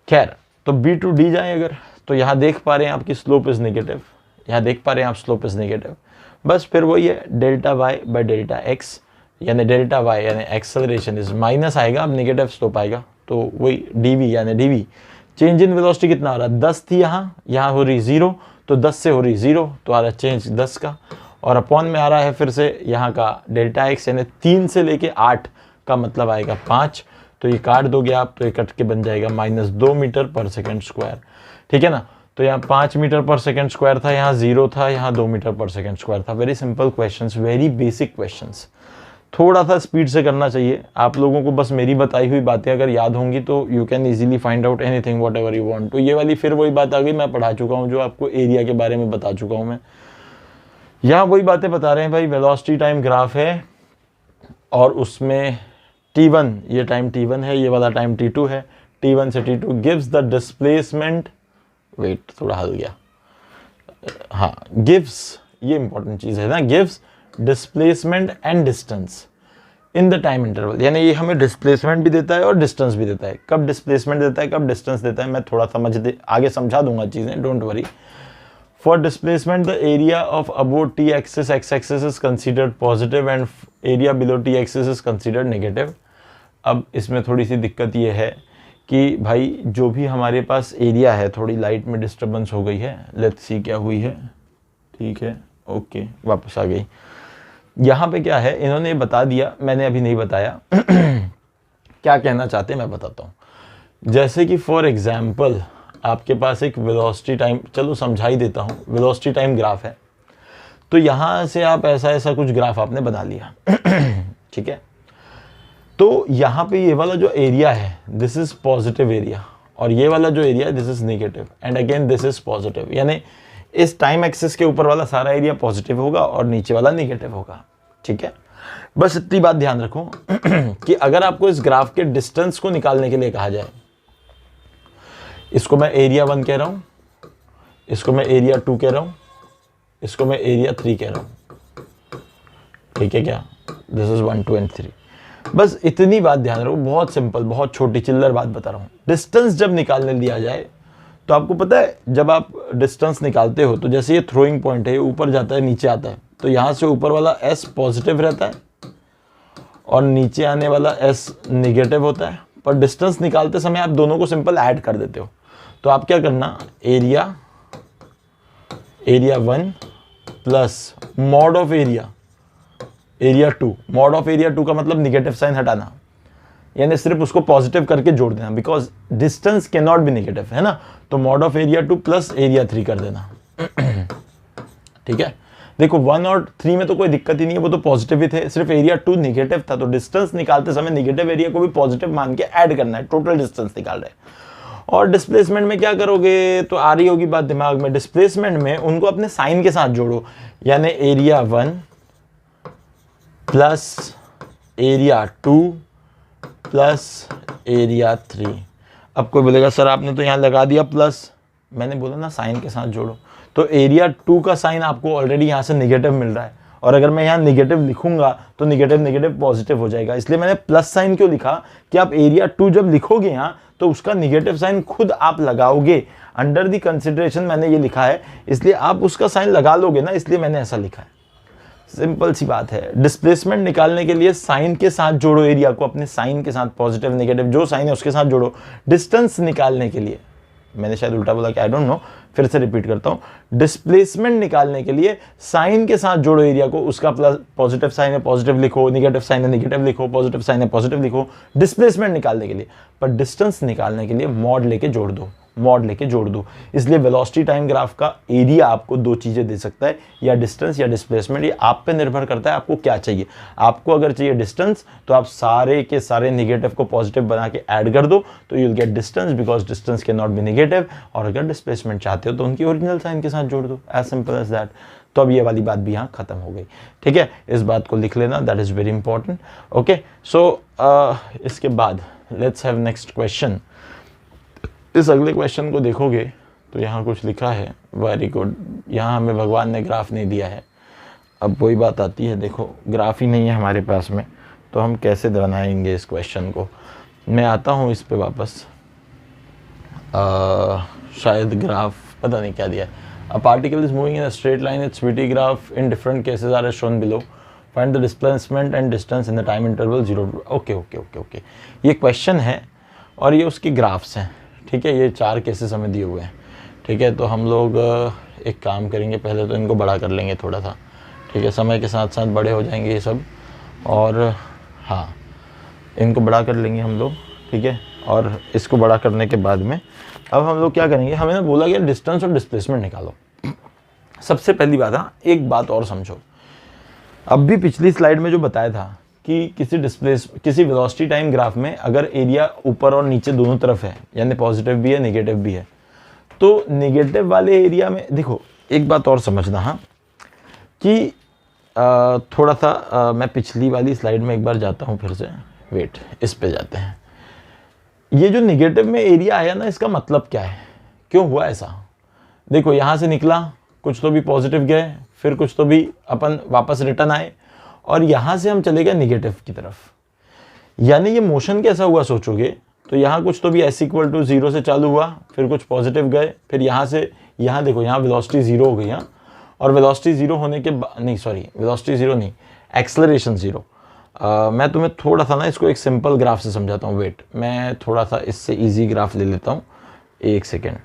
खैर, तो B to D जाए अगर, तो यहाँ देख पा रहे हैं आपकी स्लोप इज नेगेटिव, यहाँ देख पा रहे हैं आप स्लोप इज नेगेटिव। बस फिर वही है, delta y by delta x, यानी डेल्टा y यानी एक्सेलरेशन इज माइनस आएगा, अब नेगेटिव स्लोप आएगा, तो वही dv यानी dv। चेंज इन वेलोसिटी कितना हो रहा है, 10 थी यहाँ हो रही 0, तो 10 से हो रही 0, तो आ रहा चेंज 10 का, और अपॉन में आ रहा है फिर से यहाँ का डेल्टा x, यानी 3 से लेके 8 का मतलब आएगा 5। तो ये काट दोगे आप तो ये कट के बन जाएगा -2 मीटर पर सेकेंड स्क्वायर, ठीक है ना। तो यहाँ 5 मीटर पर सेकेंड स्क्वायर था, यहाँ 0 था, यहाँ 2 मीटर पर सेकेंड स्क्वायर था। Very simple questions, very basic questions. थोड़ा सा स्पीड से करना चाहिए आप लोगों को, बस मेरी बताई हुई बातें अगर याद होंगी तो you can easily find out anything what ever you want. तो ये वाली फिर वही बात आ गई, मैं पढ़ा चुका हूँ, जो आपको एरिया के बारे में बता चुका हूँ मैं। यहाँ वही बातें बता रहे हैं भाई, वेलोसिटी टाइम ग्राफ है और उसमें T1, ये टाइम T1 है, ये वाला टाइम T2 है। T1 से T2 gives the displacement, wait थोड़ा हल गया, हाँ, गिव्स, ये इंपॉर्टेंट चीज़ है ना, gives displacement and distance in the time interval, यानी ये हमें डिस्प्लेसमेंट भी देता है और डिस्टेंस भी देता है। कब डिस्प्लेसमेंट देता है, कब डिस्टेंस देता है, मैं थोड़ा आगे समझा दूंगा चीज़ें, don't worry. For displacement, the area of above t-axis, x-axis is considered positive and area below t-axis is considered negative। अब इसमें थोड़ी सी दिक्कत ये है कि भाई जो भी हमारे पास एरिया है, थोड़ी लाइट में डिस्टर्बेंस हो गई है, लेट्स सी क्या हुई है, ठीक है, ओके वापस आ गई। यहाँ पे क्या है, इन्होंने बता दिया, मैंने अभी नहीं बताया क्या कहना चाहते हैं मैं बताता हूँ। जैसे कि फॉर एग्जाम्पल आपके पास एक वेलोसिटी टाइम, चलो समझा ही देता हूँ, वेलोसिटी टाइम ग्राफ है। तो यहाँ से आप ऐसा कुछ ग्राफ आपने बना लिया ठीक है। तो यहाँ पे ये वाला जो एरिया है दिस इज पॉजिटिव एरिया, और ये वाला जो एरिया है this is negative, and again this is positive. यानी इस टाइम एक्सिस के ऊपर वाला सारा एरिया पॉजिटिव होगा और नीचे वाला नेगेटिव होगा, ठीक है। बस इतनी बात ध्यान रखो कि अगर आपको इस ग्राफ के डिस्टेंस को निकालने के लिए कहा जाए, इसको मैं एरिया 1 कह रहा हूं, इसको मैं एरिया 2 कह रहा हूं, इसको मैं एरिया 3 कह रहा हूं, ठीक है क्या, दिस इज 1 2 एंड 3। बस इतनी बात ध्यान रखो, बहुत सिंपल, बहुत छोटी चिल्लर बात बता रहा हूं। डिस्टेंस जब निकालने दिया जाए तो आपको पता है जब आप डिस्टेंस निकालते हो तो जैसे ये थ्रोइंग पॉइंट है, ये ऊपर जाता है नीचे आता है, तो यहां से ऊपर वाला s पॉजिटिव रहता है और नीचे आने वाला s निगेटिव होता है। पर डिस्टेंस निकालते समय आप दोनों को सिंपल ऐड कर देते हो। तो आप क्या करना, area 1 plus mod of area 2। Mod of area 2 का मतलब निगेटिव साइन हटाना, यानी सिर्फ उसको पॉजिटिव करके जोड़ देना, because distance can not be negative, है ना। तो mod of area 2 plus area 3 कर देना ठीक है। देखो 1 और 3 में तो कोई दिक्कत ही नहीं है, वो तो पॉजिटिव ही थे, सिर्फ एरिया 2 नेगेटिव था। तो डिस्टेंस निकालते समय नेगेटिव एरिया को भी पॉजिटिव मान के ऐड करना है, टोटल डिस्टेंस निकाल रहे हैं। और डिस्प्लेसमेंट में क्या करोगे, तो आ रही होगी बात दिमाग में, डिस्प्लेसमेंट में उनको अपने साइन के साथ जोड़ो, यानी area 1 plus area 2 plus area 3। अब कोई बोलेगा सर आपने तो यहाँ लगा दिया प्लस, मैंने बोला ना साइन के साथ जोड़ो। तो एरिया 2 का साइन आपको ऑलरेडी यहाँ से निगेटिव मिल रहा है, और अगर मैं यहाँ निगेटिव लिखूंगा तो निगेटिव निगेटिव पॉजिटिव हो जाएगा। इसलिए मैंने प्लस साइन क्यों लिखा कि आप एरिया 2 जब लिखोगे यहाँ तो उसका निगेटिव साइन खुद आप लगाओगे। अंडर द कंसिडरेशन मैंने ये लिखा है, इसलिए आप उसका साइन लगा लोगे ना, इसलिए मैंने ऐसा लिखा है। सिंपल सी बात है। डिस्प्लेसमेंट निकालने के लिए साइन के साथ जोड़ो एरिया को, अपने साइन के साथ, पॉजिटिव नेगेटिव जो साइन है उसके साथ जोड़ो। डिस्टेंस निकालने के लिए, मैंने शायद उल्टा बोला कि आई डोंट नो, फिर से रिपीट करता हूं। डिस्प्लेसमेंट निकालने के लिए साइन के साथ जोड़ो एरिया को, उसका प्लस पॉजिटिव साइन है पॉजिटिव लिखो, नेगेटिव साइन है नेगेटिव लिखो, पॉजिटिव साइन है पॉजिटिव लिखो, डिस्प्लेसमेंट निकालने के लिए। पर डिस्टेंस निकालने के लिए मॉड लेके जोड़ दो, मॉड लेके जोड़ दो। इसलिए वेलोसिटी टाइम ग्राफ का एरिया आपको दो चीजें दे सकता है, या डिस्टेंस या डिस्प्लेसमेंट। ये आप पे निर्भर करता है आपको क्या चाहिए। आपको अगर चाहिए डिस्टेंस तो आप सारे के सारे नेगेटिव को पॉजिटिव बना के ऐड कर दो, तो you will get distance, because distance can not be negative. और अगर डिस्प्लेसमेंट चाहते हो तो उनकी ओरिजिनल साइन के साथ जोड़ दो, एज सिंपल एज दैट। तो अब ये वाली बात भी यहाँ खत्म हो गई, ठीक है। इस बात को लिख लेना, that is very important. Okay, so इसके बाद लेट्स हैव नेक्स्ट क्वेश्चन। इस अगले क्वेश्चन को देखोगे तो यहाँ कुछ लिखा है, वेरी गुड। यहाँ हमें भगवान ने ग्राफ नहीं दिया है। अब वही बात आती है, देखो ग्राफ ही नहीं है हमारे पास में, तो हम कैसे बनाएंगे इस क्वेश्चन को। मैं आता हूँ इस पे वापस। शायद ग्राफ पता नहीं क्या दिया है। A particle is moving in a straight line, it's VT graph in different cases are shown below, find the displacement and distance in the time interval 0 to। Okay okay okay okay, ये question है और ये उसकी graphs हैं, ठीक है। ये 4 cases हमें दिए हुए हैं, ठीक है। तो हम लोग एक काम करेंगे, पहले तो इनको बड़ा कर लेंगे थोड़ा सा, ठीक है। समय के साथ साथ बड़े हो जाएंगे ये सब, और हाँ इनको बड़ा कर लेंगे हम लोग, ठीक है। और इसको बड़ा करने के बाद में अब हम लोग क्या करेंगे, हमें ना बोला गया डिस्टेंस और डिस्प्लेसमेंट निकालो। सबसे पहली बात, हाँ एक बात और समझो, अब भी पिछली स्लाइड में जो बताया था कि किसी वेलोसिटी टाइम ग्राफ में अगर एरिया ऊपर और नीचे दोनों तरफ है, यानी पॉजिटिव भी है नेगेटिव भी है, तो नेगेटिव वाले एरिया में देखो एक बात और समझना, हाँ कि थोड़ा सा मैं पिछली वाली स्लाइड में एक बार जाता हूँ फिर से, वेट इस पे जाते हैं। ये जो नेगेटिव में एरिया आया ना, इसका मतलब क्या है, क्यों हुआ ऐसा। देखो यहाँ से निकला, कुछ तो भी पॉजिटिव गए, फिर कुछ तो भी अपन वापस रिटर्न आए, और यहाँ से हम चले गए निगेटिव की तरफ। यानी ये मोशन कैसा हुआ सोचोगे तो यहाँ कुछ तो भी s = 0 से चालू हुआ, फिर कुछ पॉजिटिव गए, फिर यहाँ से यहाँ देखो यहाँ वेलोसिटी 0 हो गई, यहाँ और वेलोसिटी 0 होने के बाद, नहीं सॉरी वेलोसिटी 0 नहीं, एक्सेलरेशन 0। मैं तुम्हें थोड़ा सा ना इसको एक सिंपल ग्राफ से समझाता हूँ। वेट, मैं थोड़ा सा इससे इजी ग्राफ ले लेता हूँ, एक सेकेंड।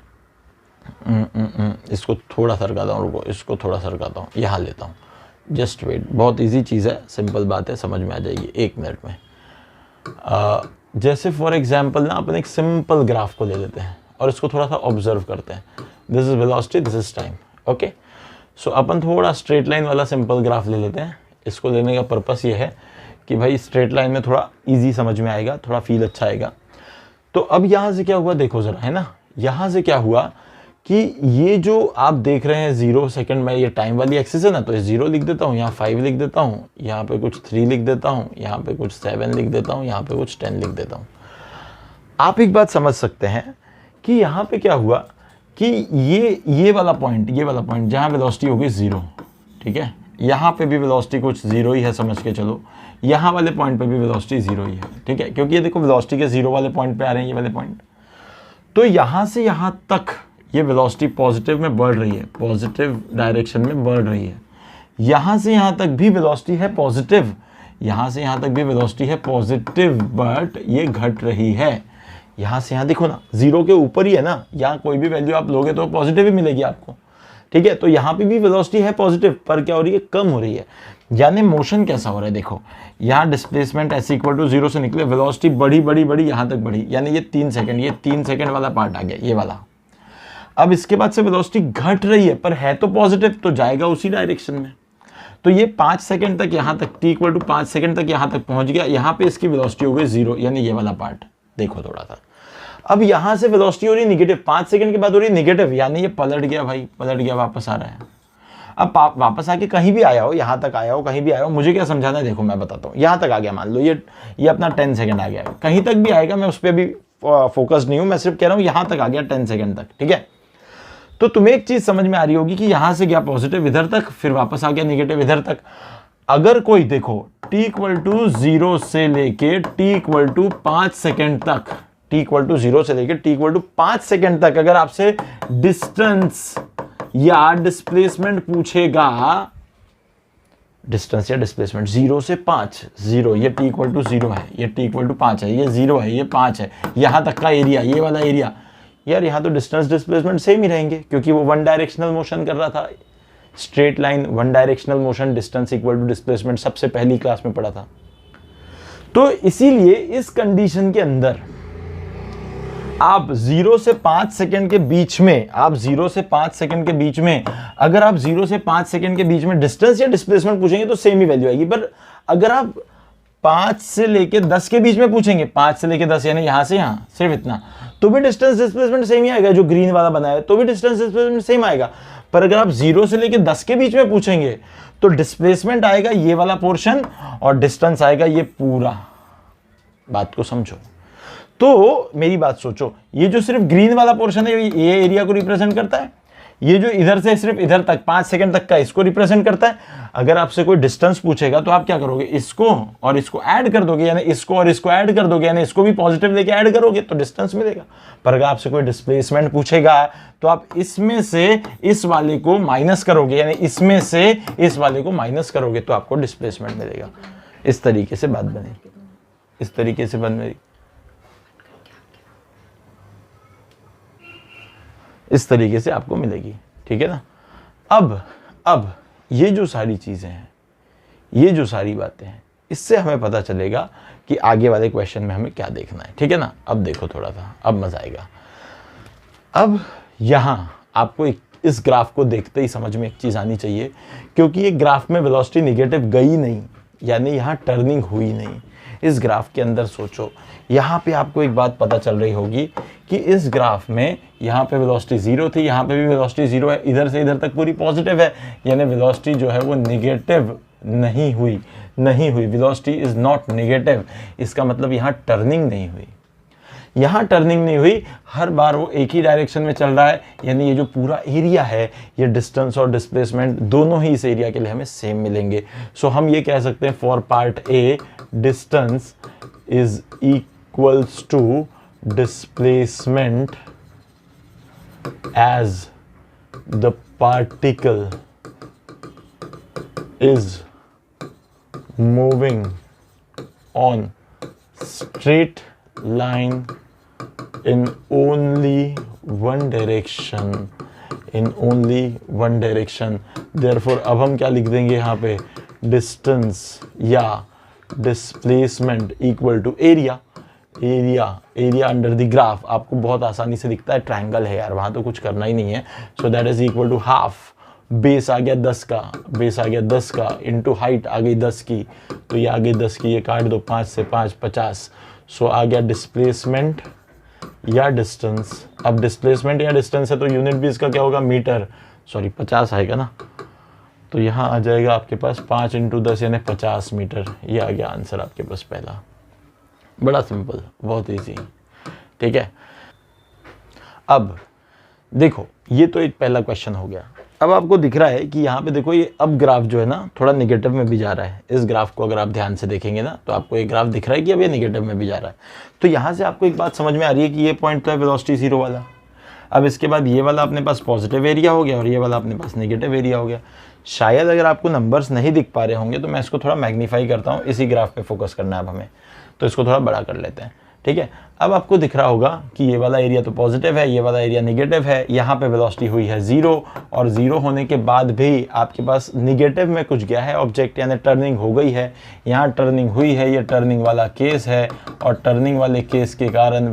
इसको थोड़ा सरकाता हूँ, रुको, इसको थोड़ा सरकाता हूँ, यहाँ लेता हूँ, जस्ट वेट। बहुत इजी चीज़ है, सिंपल बात है, समझ में आ जाएगी 1 मिनट में। जैसे फॉर एग्जांपल ना अपन एक सिंपल ग्राफ को ले लेते हैं और इसको थोड़ा सा ऑब्जर्व करते हैं। This is velocity, this is time, okay. So अपन थोड़ा स्ट्रेट लाइन वाला सिंपल ग्राफ ले लेते हैं। इसको लेने का पर्पस ये है कि भाई स्ट्रेट लाइन में थोड़ा इजी समझ में आएगा, थोड़ा फील अच्छा आएगा। तो अब यहाँ से क्या हुआ देखो ज़रा, है ना, यहाँ से क्या हुआ कि ये जो आप देख रहे हैं 0 सेकंड में, ये टाइम वाली एक्सिस है ना, तो 0 लिख देता हूँ, यहाँ 5 लिख देता हूँ, यहाँ पे कुछ 3 लिख देता हूँ, यहाँ पे कुछ 7 लिख देता हूँ, यहाँ पे कुछ 10 लिख देता हूँ। आप एक बात समझ सकते हैं कि यहाँ पे क्या हुआ कि ये वाला पॉइंट जहाँ वेलोसिटी होगी 0, ठीक है, यहाँ पे भी वेलोसिटी कुछ 0 ही है, समझ के चलो। यहाँ वाले पॉइंट पे भी वेलोसिटी 0 ही है, ठीक है, क्योंकि ये देखो वेलोसिटी के 0 वाले पॉइंट पे आ रहे हैं ये वाले पॉइंट। तो यहाँ से यहाँ तक ये वेलोसिटी पॉजिटिव में बढ़ रही है, पॉजिटिव डायरेक्शन में बढ़ रही है। यहाँ से यहाँ तक भी वेलोसिटी है पॉजिटिव, यहाँ से यहाँ तक भी वेलोसिटी है पॉजिटिव, बट ये घट रही है। यहाँ से यहाँ देखो ना, 0 के ऊपर ही है ना, यहाँ कोई भी वैल्यू आप लोगे तो पॉजिटिव ही मिलेगी आपको, ठीक है। तो यहाँ पे भी वेलोसिटी है पॉजिटिव, पर क्या हो रही है, कम हो रही है। यानी मोशन कैसा हो रहा है देखो, यहाँ डिस्प्लेसमेंट s = 0 से निकले, वेलोसिटी बढ़ी यहाँ तक बढ़ी, यानी ये 3 सेकंड वाला पार्ट आ गया, ये वाला। अब इसके बाद से वेलोसिटी घट रही है, पर है तो पॉजिटिव, तो जाएगा उसी डायरेक्शन में। तो ये 5 सेकंड तक यहाँ तक, t = 5 सेकंड तक यहाँ तक पहुँच गया, यहाँ पे इसकी वेलोसिटी हो गई 0, यानी ये वाला पार्ट देखो थोड़ा सा। अब यहाँ से वेलोसिटी हो रही है निगेटिव, 5 सेकंड के बाद हो रही है निगेटिव, यानी ये पलट गया भाई, पलट गया, वापस आ रहा है। अब वापस आके कहीं भी आया हो, यहाँ तक आया हो, कहीं भी आया हो, मुझे क्या समझाना है देखो, मैं बताता हूँ। यहाँ तक आ गया, मान लो ये अपना 10 सेकंड आ गया, कहीं तक भी आएगा, मैं उस पर भी फोकस नहीं हूँ, मैं सिर्फ कह रहा हूँ यहाँ तक आ गया 10 सेकंड तक, ठीक है। तो तुम्हें एक चीज समझ में आ रही होगी कि यहाँ से गया पॉजिटिव इधर तक, फिर वापस आ गया निगेटिव इधर तक। अगर कोई देखो t = 0 से लेके t = 5 सेकंड तक, t = 0 से लेके t = 5 सेकंड तक अगर आपसे डिस्टेंस या डिस्प्लेसमेंट पूछेगा, डिस्टेंस या डिस्प्लेसमेंट 0 से 5, 0, ये t = 0 है, ये t = 5 है, ये 0 है, ये 5 है, यहाँ तक का एरिया, ये वाला एरिया, यार यहाँ तो डिस्टेंस डिस्प्लेसमेंट सेम ही रहेंगे, क्योंकि वो वन डायरेक्शनल मोशन कर रहा था। Straight line one directional motion, distance = displacement, सबसे पहली क्लास में पढ़ा था। तो इसीलिए इस कंडीशन के अंदर आप 0 से 5 सेकंड के बीच में, अगर आप 0 से 5 सेकंड के बीच में डिस्टेंस या डिस्प्लेसमेंट पूछेंगे तो सेम ही वैल्यू आएगी। पर अगर आप 5 से लेके 10 के बीच में पूछेंगे, 5 से लेके 10 यानी यहां से यहां सिर्फ इतना, तो भी डिस्टेंस डिस्प्लेसमेंट सेम ही आएगा, जो ग्रीन वाला बनाया है तो भी डिस्टेंस डिस्प्लेसमेंट सेम आएगा। पर अगर आप 0 से लेके 10 के बीच में पूछेंगे तो डिस्प्लेसमेंट आएगा ये वाला पोर्शन और डिस्टेंस आएगा ये पूरा। बात को समझो। तो मेरी बात सोचो, ये जो सिर्फ ग्रीन वाला पोर्शन है ये एरिया को रिप्रेजेंट करता है, ये जो इधर से सिर्फ इधर तक 5 सेकंड तक का इसको रिप्रेजेंट करता है। अगर आपसे कोई डिस्टेंस पूछेगा तो आप क्या करोगे, इसको और इसको ऐड कर दोगे, यानी इसको और इसको ऐड कर दोगे, यानी इसको भी पॉजिटिव लेके ऐड करोगे तो डिस्टेंस मिलेगा। पर अगर आपसे कोई डिस्प्लेसमेंट पूछेगा तो आप इसमें से इस वाले को माइनस करोगे, यानी इसमें से इस वाले को माइनस करोगे तो आपको डिस्प्लेसमेंट मिलेगा। इस तरीके से बात बनेगी, इस तरीके से बनेगी, इस तरीके से आपको मिलेगी, ठीक है ना। अब ये जो सारी चीजें हैं, ये जो सारी बातें हैं, इससे हमें पता चलेगा कि आगे वाले क्वेश्चन में हमें क्या देखना है, ठीक है ना। अब देखो थोड़ा सा, अब मजा आएगा। अब यहां आपको इस ग्राफ को देखते ही समझ में एक चीज आनी चाहिए, क्योंकि ये ग्राफ में वेलोसिटी निगेटिव गई नहीं, यानी यहां टर्निंग हुई नहीं। इस ग्राफ के अंदर सोचो, यहाँ पे आपको एक बात पता चल रही होगी कि इस ग्राफ में यहाँ पे वेलोसिटी 0 थी, यहाँ पे भी वेलोसिटी 0 है, इधर से इधर तक पूरी पॉजिटिव है, यानी वेलोसिटी जो है वो निगेटिव नहीं हुई, वेलोसिटी इज नॉट निगेटिव। इसका मतलब यहाँ टर्निंग नहीं हुई, यहाँ टर्निंग नहीं हुई, हर बार वो एक ही डायरेक्शन में चल रहा है, यानी ये जो पूरा एरिया है, ये डिस्टेंस और डिस्प्लेसमेंट दोनों ही इस एरिया के लिए हमें सेम मिलेंगे। सो हम ये कह सकते हैं for part A distance is equals to displacement as the particle is moving on straight line in only one direction, in only one direction. Therefore अब हम क्या लिख देंगे यहाँ पे, distance या displacement equal to area. Area under the graph आपको बहुत आसानी से दिखता है, ट्रायंगल है यार, वहाँ तो कुछ करना ही नहीं है. So that is equal to half, base आ गया 10 का इंटू हाइट आ गई 10 की, तो ये आ गई 10 की, ये काट दो 5 से 5 50. सो आ गया डिस्प्लेसमेंट या डिस्टेंस. अब डिस्प्लेसमेंट या डिस्टेंस है तो यूनिट भी इसका क्या होगा, मीटर, सॉरी 50 आएगा ना, तो यहाँ आ जाएगा आपके पास 5 इंटू 10 यानी 50 मीटर. ये आ गया आंसर आपके पास पहला. बड़ा सिंपल, बहुत इजी. ठीक है, अब देखो ये तो एक पहला क्वेश्चन हो गया. अब आपको दिख रहा है कि यहाँ पे देखो ये अब ग्राफ जो है ना थोड़ा निगेटिव में भी जा रहा है. इस ग्राफ को अगर आप ध्यान से देखेंगे ना तो आपको एक ग्राफ दिख रहा है कि अब ये निगेटिव में भी जा रहा है. तो यहाँ से आपको एक बात समझ में आ रही है कि ये पॉइंट तो है वेलोसिटी 0 वाला. अब इसके बाद ये वाला अपने पास पॉजिटिव एरिया हो गया और ये वाला अपने पास नेगेटिव एरिया हो गया. शायद अगर आपको नंबर्स नहीं दिख पा रहे होंगे तो मैं इसको थोड़ा मैग्नीफाई करता हूँ. इसी ग्राफ पे फोकस करना है अब हमें, तो इसको थोड़ा बड़ा कर लेते हैं. ठीक है, अब आपको दिख रहा होगा कि ये वाला एरिया तो पॉजिटिव है, ये वाला एरिया नेगेटिव है. यहाँ पे वेलोसिटी हुई है 0 और 0 होने के बाद भी आपके पास नेगेटिव में कुछ गया है ऑब्जेक्ट, यानी टर्निंग हो गई है. यहाँ टर्निंग हुई है, ये टर्निंग वाला केस है और टर्निंग वाले केस के कारण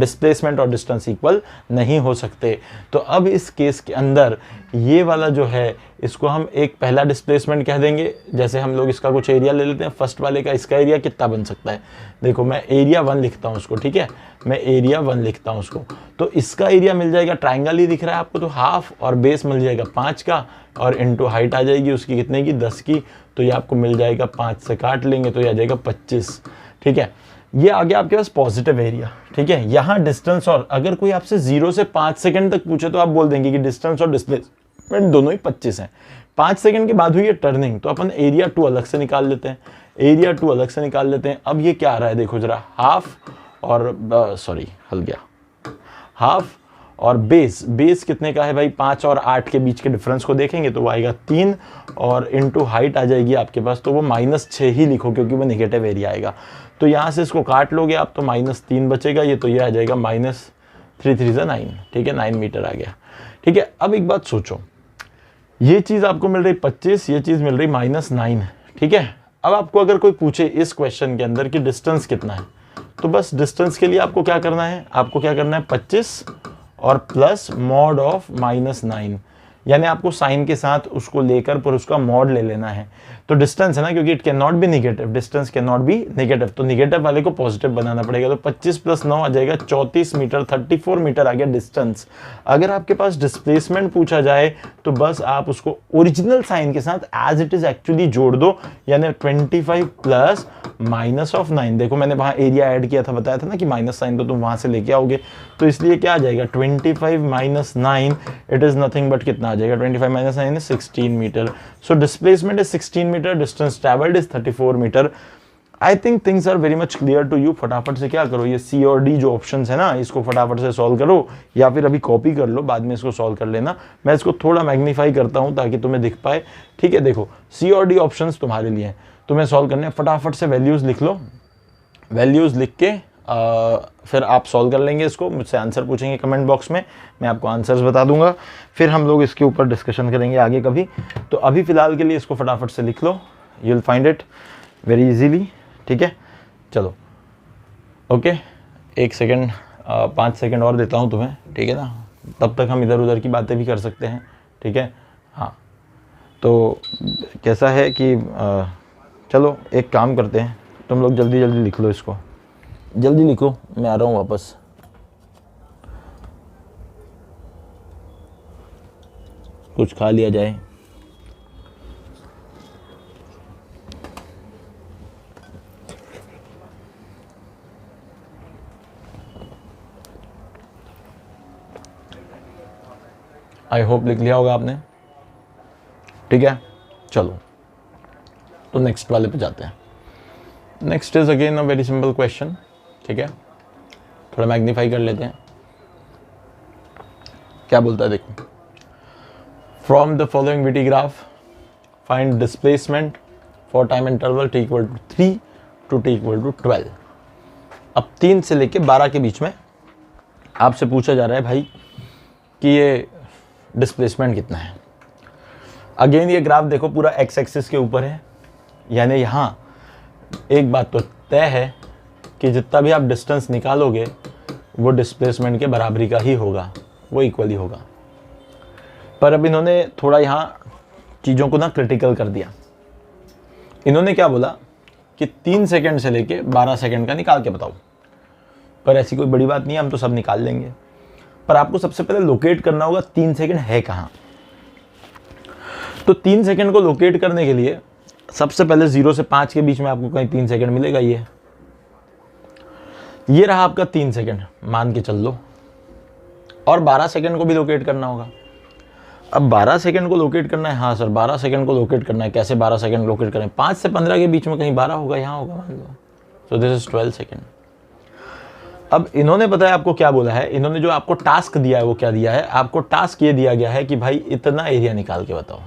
डिस्प्लेसमेंट और डिस्टेंस इक्वल नहीं हो सकते. तो अब इस केस के अंदर ये वाला जो है इसको हम एक पहला डिस्प्लेसमेंट कह देंगे. जैसे हम लोग इसका कुछ एरिया ले लेते हैं, फर्स्ट वाले का इसका एरिया कितना बन सकता है. देखो मैं एरिया 1 लिखता हूँ उसको. ठीक है, मैं एरिया 1 लिखता हूँ उसको. तो इसका एरिया मिल जाएगा, ट्रायंगल ही दिख रहा है आपको, तो हाफ, और बेस मिल जाएगा 5 का और इनटू हाइट आ जाएगी उसकी कितने की, 10 की. तो ये आपको मिल जाएगा, 5 से काट लेंगे तो ये आ जाएगा 25. ठीक है, ये आ गया आपके पास पॉजिटिव एरिया. ठीक है, यहाँ डिस्टेंस, और अगर कोई आपसे 0 से 5 सेकंड तक पूछे तो आप बोल देंगे कि डिस्टेंस और डिस्प्लेसमेंट दोनों ही 25 हैं. 5 सेकंड के बाद हुई है टर्निंग, तो अपन एरिया 2 अलग से निकाल लेते हैं. एरिया 2 अलग से निकाल लेते हैं. अब ये क्या आ रहा है देखो जरा, हाफ और सॉरी हल गया, हाफ और बेस कितने का है भाई, 5 और 8 के बीच के डिफरेंस को देखेंगे तो वो आएगा 3 और इनटू हाइट आ जाएगी आपके पास, तो वो -6 ही लिखो क्योंकि वो नेगेटिव एरिया आएगा. तो यहाँ से इसको काट लोगे आप तो -3 बचेगा, ये तो ये आ जाएगा -3 3 9. ठीक है, 9 मीटर आ गया. ठीक है, अब एक बात सोचो, ये चीज़ आपको मिल रही 25, ये चीज़ मिल रही -9. ठीक है, अब आपको अगर कोई पूछे इस क्वेश्चन के अंदर कि डिस्टेंस कितना है, तो बस डिस्टेंस के लिए आपको क्या करना है, 25 और प्लस मॉड ऑफ -9, यानी आपको साइन के साथ उसको लेकर पर उसका मॉड ले लेना है. तो डिस्टेंस है ना, क्योंकि it can not be negative, distance can not be negative, तो नेगेटिव वाले को पॉजिटिव बनाना पड़ेगा. तो 25 + 9 आ जाएगा 34 मीटर, 34 मीटर आ गया डिस्टेंस. अगर आपके पास डिस्प्लेसमेंट पूछा जाए तो बस आप उसको ओरिजिनल साइन के साथ एज इट इज एक्चुअली जोड़ दो, यानी 25 प्लस -9. देखो मैंने वहाँ एरिया ऐड किया था, बताया था ना कि माइनस साइन तो तुम वहाँ से लेके आओगे, तो इसलिए क्या आ जाएगा 25 - 9, इट इज़ नथिंग बट कितना आ जाएगा, 25 - 9 is 16 metre. So displacement is 16 metre, distance travelled is 34 metre. I think things are very much clear to you. फटाफट से क्या करो, ये सी और डी जो ऑप्शंस है ना, इसको फटाफट से सॉल्व करो, या फिर अभी कॉपी कर लो, बाद में इसको सॉल्व कर लेना. मैं इसको थोड़ा मैग्नीफाई करता हूँ ताकि तुम्हें दिख पाए. ठीक है, देखो सी और डी ऑप्शंस तुम्हारे लिए हैं, तुम्हें सॉल्व करने हैं. फटाफट से वैल्यूज़ लिख लो, वैल्यूज़ लिख के फिर आप सॉल्व कर लेंगे इसको. मुझसे आंसर पूछेंगे कमेंट बॉक्स में, मैं आपको आंसर्स बता दूंगा, फिर हम लोग इसके ऊपर डिस्कशन करेंगे आगे कभी. तो अभी फ़िलहाल के लिए इसको फटाफट से लिख लो, you will find it very easily. ठीक है, चलो ओके, 1 सेकेंड 5 सेकेंड और देता हूँ तुम्हें. ठीक है ना, तब तक हम इधर उधर की बातें भी कर सकते हैं. ठीक है, हाँ तो कैसा है कि चलो एक काम करते हैं, तुम लोग जल्दी जल्दी लिख लो इसको, जल्दी लिखो, मैं आ रहा हूँ वापस. कुछ खा लिया जाए. आई होप लिख लिया होगा आपने. ठीक है, चलो तो नेक्स्ट वाले पे जाते हैं. Next is again a very simple question. ठीक है, थोड़ा मैग्नीफाई कर लेते हैं. क्या बोलता है देखो, from the following VT graph find displacement for time interval T = 3 to T equal to 12। अब 3 से लेके 12 के बीच में आपसे पूछा जा रहा है भाई कि ये डिस्प्लेसमेंट कितना है। अगेन ये ग्राफ देखो पूरा एक्स एक्सिस के ऊपर है, यानी यहाँ एक बात तो तय है कि जितना भी आप डिस्टेंस निकालोगे वो डिस्प्लेसमेंट के बराबरी का ही होगा, वो इक्वल ही होगा। पर अब इन्होंने थोड़ा यहाँ चीज़ों को ना क्रिटिकल कर दिया। इन्होंने क्या बोला कि 3 सेकंड से लेके 12 सेकंड का निकाल के बताओ। पर ऐसी कोई बड़ी बात नहीं है, हम तो सब निकाल लेंगे। पर आपको सबसे पहले लोकेट करना होगा 3 सेकंड है कहाँ। तो 3 सेकंड को लोकेट करने के लिए सबसे पहले 0 से 5 के बीच में आपको कहीं 3 सेकंड मिलेगा। ये रहा आपका 3 सेकंड, मान के चल लो। और 12 सेकंड को भी लोकेट करना होगा। अब 12 सेकंड को लोकेट करना है, हाँ सर 12 सेकंड को लोकेट करना है, कैसे 12 सेकंड लोकेट करें? 5 से 15 के बीच में कहीं 12 होगा, यहाँ होगा मान लो। So this is 12 second. अब इन्होंने बताया आपको क्या बोला है, इन्होंने जो आपको टास्क दिया है वो क्या दिया है, आपको टास्क ये दिया गया है कि भाई इतना एरिया निकाल के बताओ।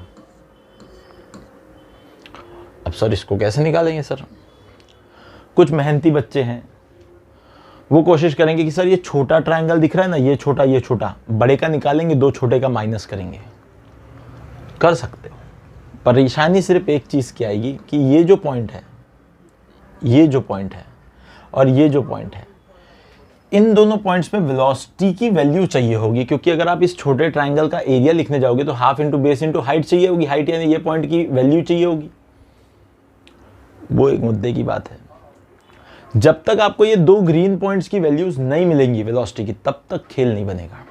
अब सर इसको कैसे निकालेंगे सर? कुछ मेहनती बच्चे हैं, वो कोशिश करेंगे कि सर ये छोटा ट्रायंगल दिख रहा है ना, ये छोटा, बड़े का निकालेंगे, 2 छोटे का माइनस करेंगे। कर सकते हो। परेशानी सिर्फ एक चीज की आएगी कि ये जो पॉइंट है और ये जो पॉइंट है, इन दोनों पॉइंट्स पे वेलोसिटी की वैल्यू चाहिए होगी। क्योंकि अगर आप इस छोटे ट्रायंगल का एरिया लिखने जाओगे तो half into base into height चाहिए होगी। हाइट यानी ये पॉइंट की वैल्यू चाहिए होगी। वो एक मुद्दे की बात है। जब तक आपको ये 2 ग्रीन पॉइंट्स की वैल्यूज नहीं मिलेंगी वेलोसिटी की, तब तक खेल नहीं बनेगा।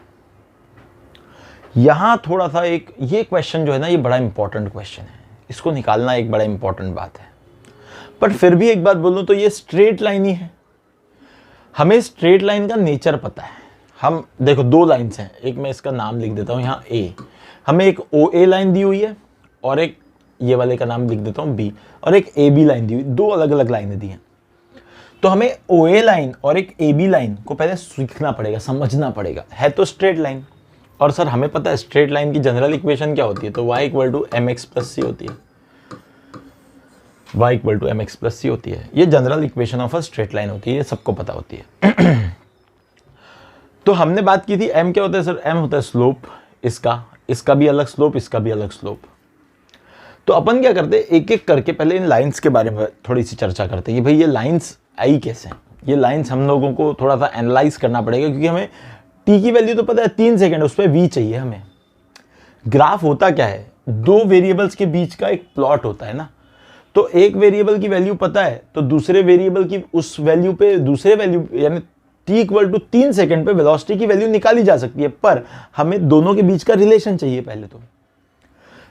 यहां थोड़ा सा ये क्वेश्चन जो है ना, ये बड़ा इंपॉर्टेंट क्वेश्चन है। इसको निकालना एक बड़ा इंपॉर्टेंट बात है। पर फिर भी एक बात बोलूं तो ये स्ट्रेट लाइन ही है। हमें स्ट्रेट लाइन का नेचर पता है। हम देखो 2 लाइन्स हैं, एक मैं इसका नाम लिख देता हूं यहाँ ए। हमें एक ओ ए लाइन दी हुई है और एक ये वाले का नाम लिख देता हूं बी, और एक ए बी लाइन दी हुई। 2 अलग अलग लाइनें दी हैं। तो हमें ओ ए लाइन और एक ए बी लाइन को पहले सीखना पड़ेगा, समझना पड़ेगा। है तो स्ट्रेट लाइन, और सर हमें पता है स्ट्रेट लाइन की जनरल इक्वेशन क्या होती है, तो y equal to M X plus C होती है। y equal to M X plus C होती है। ये general equation of a straight line होती है, ये सबको पता होती है। तो हमने बात की थी m क्या होता है सर? m होता है स्लोप, इसका भी अलग स्लोप, इसका भी अलग स्लोप। तो अपन क्या करते हैं, एक एक करके पहले इन लाइंस के बारे में थोड़ी सी चर्चा करते हैं कि भाई ये लाइंस आई कैसे। ये लाइंस हम लोगों को थोड़ा सा एनालाइज करना पड़ेगा, क्योंकि हमें t की वैल्यू तो पता है 3 सेकंड, उस पर v चाहिए हमें। ग्राफ होता क्या है, 2 वेरिएबल्स के बीच का एक प्लॉट होता है ना। तो एक वेरिएबल की वैल्यू पता है तो दूसरे वेरिएबल की उस वैल्यू पे दूसरे वैल्यू यानी t इक्वल टू 3 सेकंड पे वेलोसिटी की वैल्यू निकाली जा सकती है। पर हमें दोनों के बीच का रिलेशन चाहिए। पहले तो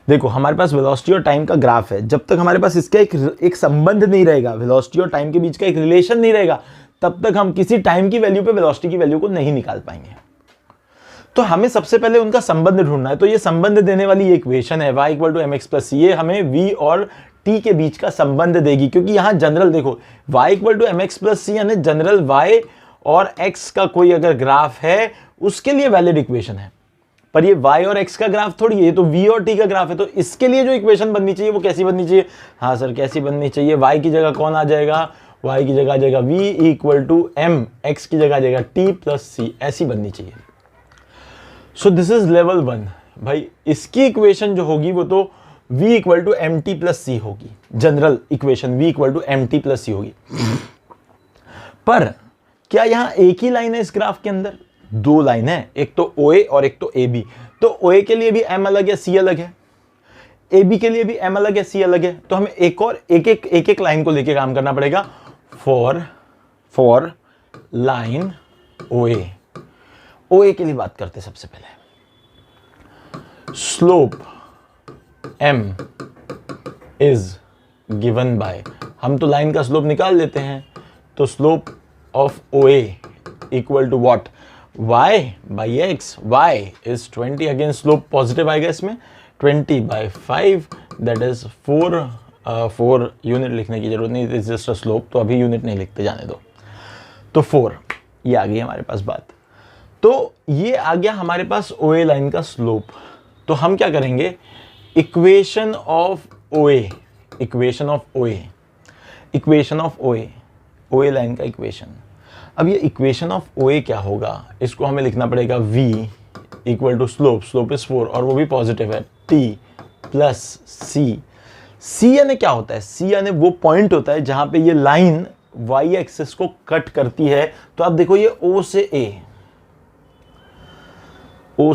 देखो हमारे पास वेलोसिटी और टाइम का ग्राफ है, जब तक हमारे पास इसका एक संबंध नहीं रहेगा, वेलोसिटी और टाइम के बीच का एक रिलेशन नहीं रहेगा, तब तक हम किसी टाइम की वैल्यू पे वेलोसिटी की वैल्यू को नहीं निकाल पाएंगे। तो हमें सबसे पहले उनका संबंध ढूंढना है। तो ये संबंध देने वाली ये इक्वेशन है y equal to M X plus, ये हमें v और t के बीच का संबंध देगी। क्योंकि यहाँ जनरल देखो y equal to M X plus C यानी जनरल y और x का कोई अगर ग्राफ है उसके लिए वैलिड इक्वेशन है। पर ये y और x का ग्राफ थोड़ी है, ये तो v और t का ग्राफ है। तो इसके लिए जो इक्वेशन बननी चाहिए वो कैसी बननी चाहिए? हाँ सर कैसी बननी चाहिए? y की जगह कौन आ जाएगा? y की जगह आ जाएगा v equal to m, x की जगह आ जाएगा t प्लस सी, ऐसी बननी चाहिए। So this is level 1। भाई इसकी इक्वेशन जो होगी वो तो v equal to M T plus C होगी। General equation v equal to M T plus C होगी। पर क्या यहाँ एक ही लाइन है इस ग्राफ के अंदर? 2 लाइन है, एक तो OA और एक तो AB। तो OA के लिए भी m अलग है, C अलग है। AB के लिए भी m अलग है, C अलग है। तो हमें एक एक लाइन को लेके काम करना पड़ेगा। फॉर लाइन OA के लिए बात करते हैं। सबसे पहले slope m is given by, हम तो लाइन का स्लोप निकाल लेते हैं। तो slope of OA equal to what? y by x, y is 20। Again slope positive आएगा इसमें, 20/5 दैट इज 4 यूनिट लिखने की जरूरत नहीं, इज जस्ट अ स्लोप। तो अभी यूनिट नहीं लिखते, जाने दो। तो 4 ये आ गई हमारे पास बात। तो ये आ गया हमारे पास OA लाइन का स्लोप। तो हम क्या करेंगे, equation of OA equation of O A line का इक्वेशन। अब ये इक्वेशन ऑफ ओ ए क्या होगा, इसको हमें लिखना पड़ेगा v equal to slope is 4 और वो भी पॉजिटिव है, t प्लस c यानी क्या होता है, c यानी वो पॉइंट होता है जहां पे ये लाइन y एक्सिस को कट करती है। तो आप देखो ये o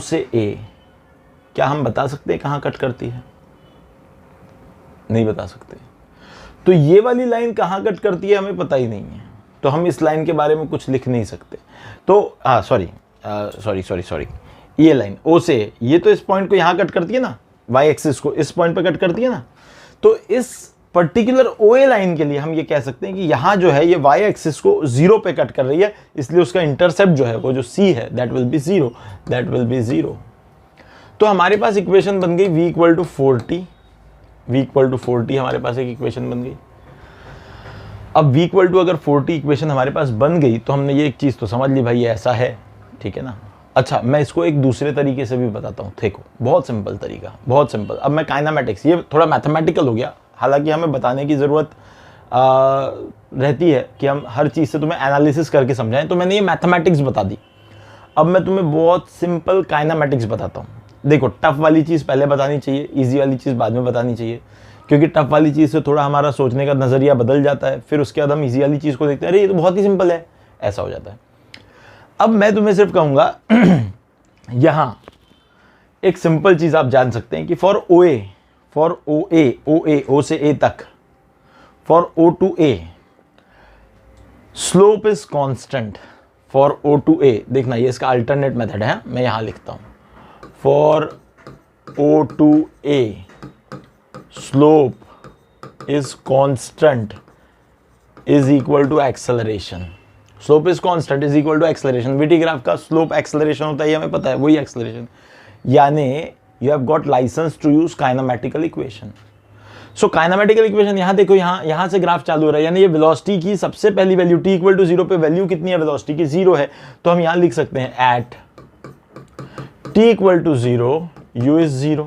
से a क्या हम बता सकते हैं कहां कट करती है? नहीं बता सकते। तो ये वाली लाइन कहां कट करती है हमें पता ही नहीं है, तो हम इस लाइन के बारे में कुछ लिख नहीं सकते। तो सॉरी ये लाइन ओ से ये तो इस पॉइंट को यहां कट करती है ना, वाई एक्सिस को इस पॉइंट पे कट करती है ना। तो इस पर्टिकुलर ओ ए लाइन के लिए हम ये कह सकते हैं कि यहां जो है ये वाई एक्सिस को 0 पे कट कर रही है, इसलिए उसका इंटरसेप्ट जो है वो जो c है दैट विल बी 0। तो हमारे पास इक्वेशन बन गई v इक्वल टू 40 हमारे पास एक इक्वेशन बन गई। अब v इक्वल टू अगर 40 इक्वेशन हमारे पास बन गई तो हमने ये एक चीज़ तो समझ ली भाई ये ऐसा है, ठीक है ना। अच्छा मैं इसको एक दूसरे तरीके से भी बताता हूँ, देखो बहुत सिंपल तरीका, बहुत सिंपल। अब मैं काइनामेटिक्स, ये थोड़ा मैथमेटिकल हो गया, हालांकि हमें बताने की ज़रूरत रहती है कि हम हर चीज़ से तुम्हें एनालिसिस करके समझाएं, तो मैंने ये मैथमेटिक्स बता दी। अब मैं तुम्हें बहुत सिंपल काइनामेटिक्स बताता हूँ। देखो टफ वाली चीज़ पहले बतानी चाहिए, इजी वाली चीज़ बाद में बतानी चाहिए, क्योंकि टफ वाली चीज़ से थोड़ा हमारा सोचने का नज़रिया बदल जाता है, फिर उसके बाद हम इजी वाली चीज़ को देखते हैं, अरे ये तो बहुत ही सिंपल है, ऐसा हो जाता है। अब मैं तुम्हें सिर्फ कहूँगा यहाँ एक सिंपल चीज़ आप जान सकते हैं कि फॉर ओ से ए तक, for O to A slope is constant. For O to A, देखना ये इसका अल्टरनेट मेथड है, मैं यहाँ लिखता हूँ for O to A slope is constant is equal to acceleration. Slope is constant is equal to acceleration. VT graph का slope acceleration होता है, ये हमें पता है, वही एक्सेलरेशन। यानी you have got licence to use kinematical equation. So kinematical equation यहाँ देखो, यहाँ से ग्राफ चालू हो रहा है, यानी ये वेलोसिटी की सबसे पहली वैल्यू t इक्वल टू 0 पे वैल्यू कितनी है वेलोसिटी की, 0 है। तो हम यहाँ लिख सकते हैं at t equal to 0 u is 0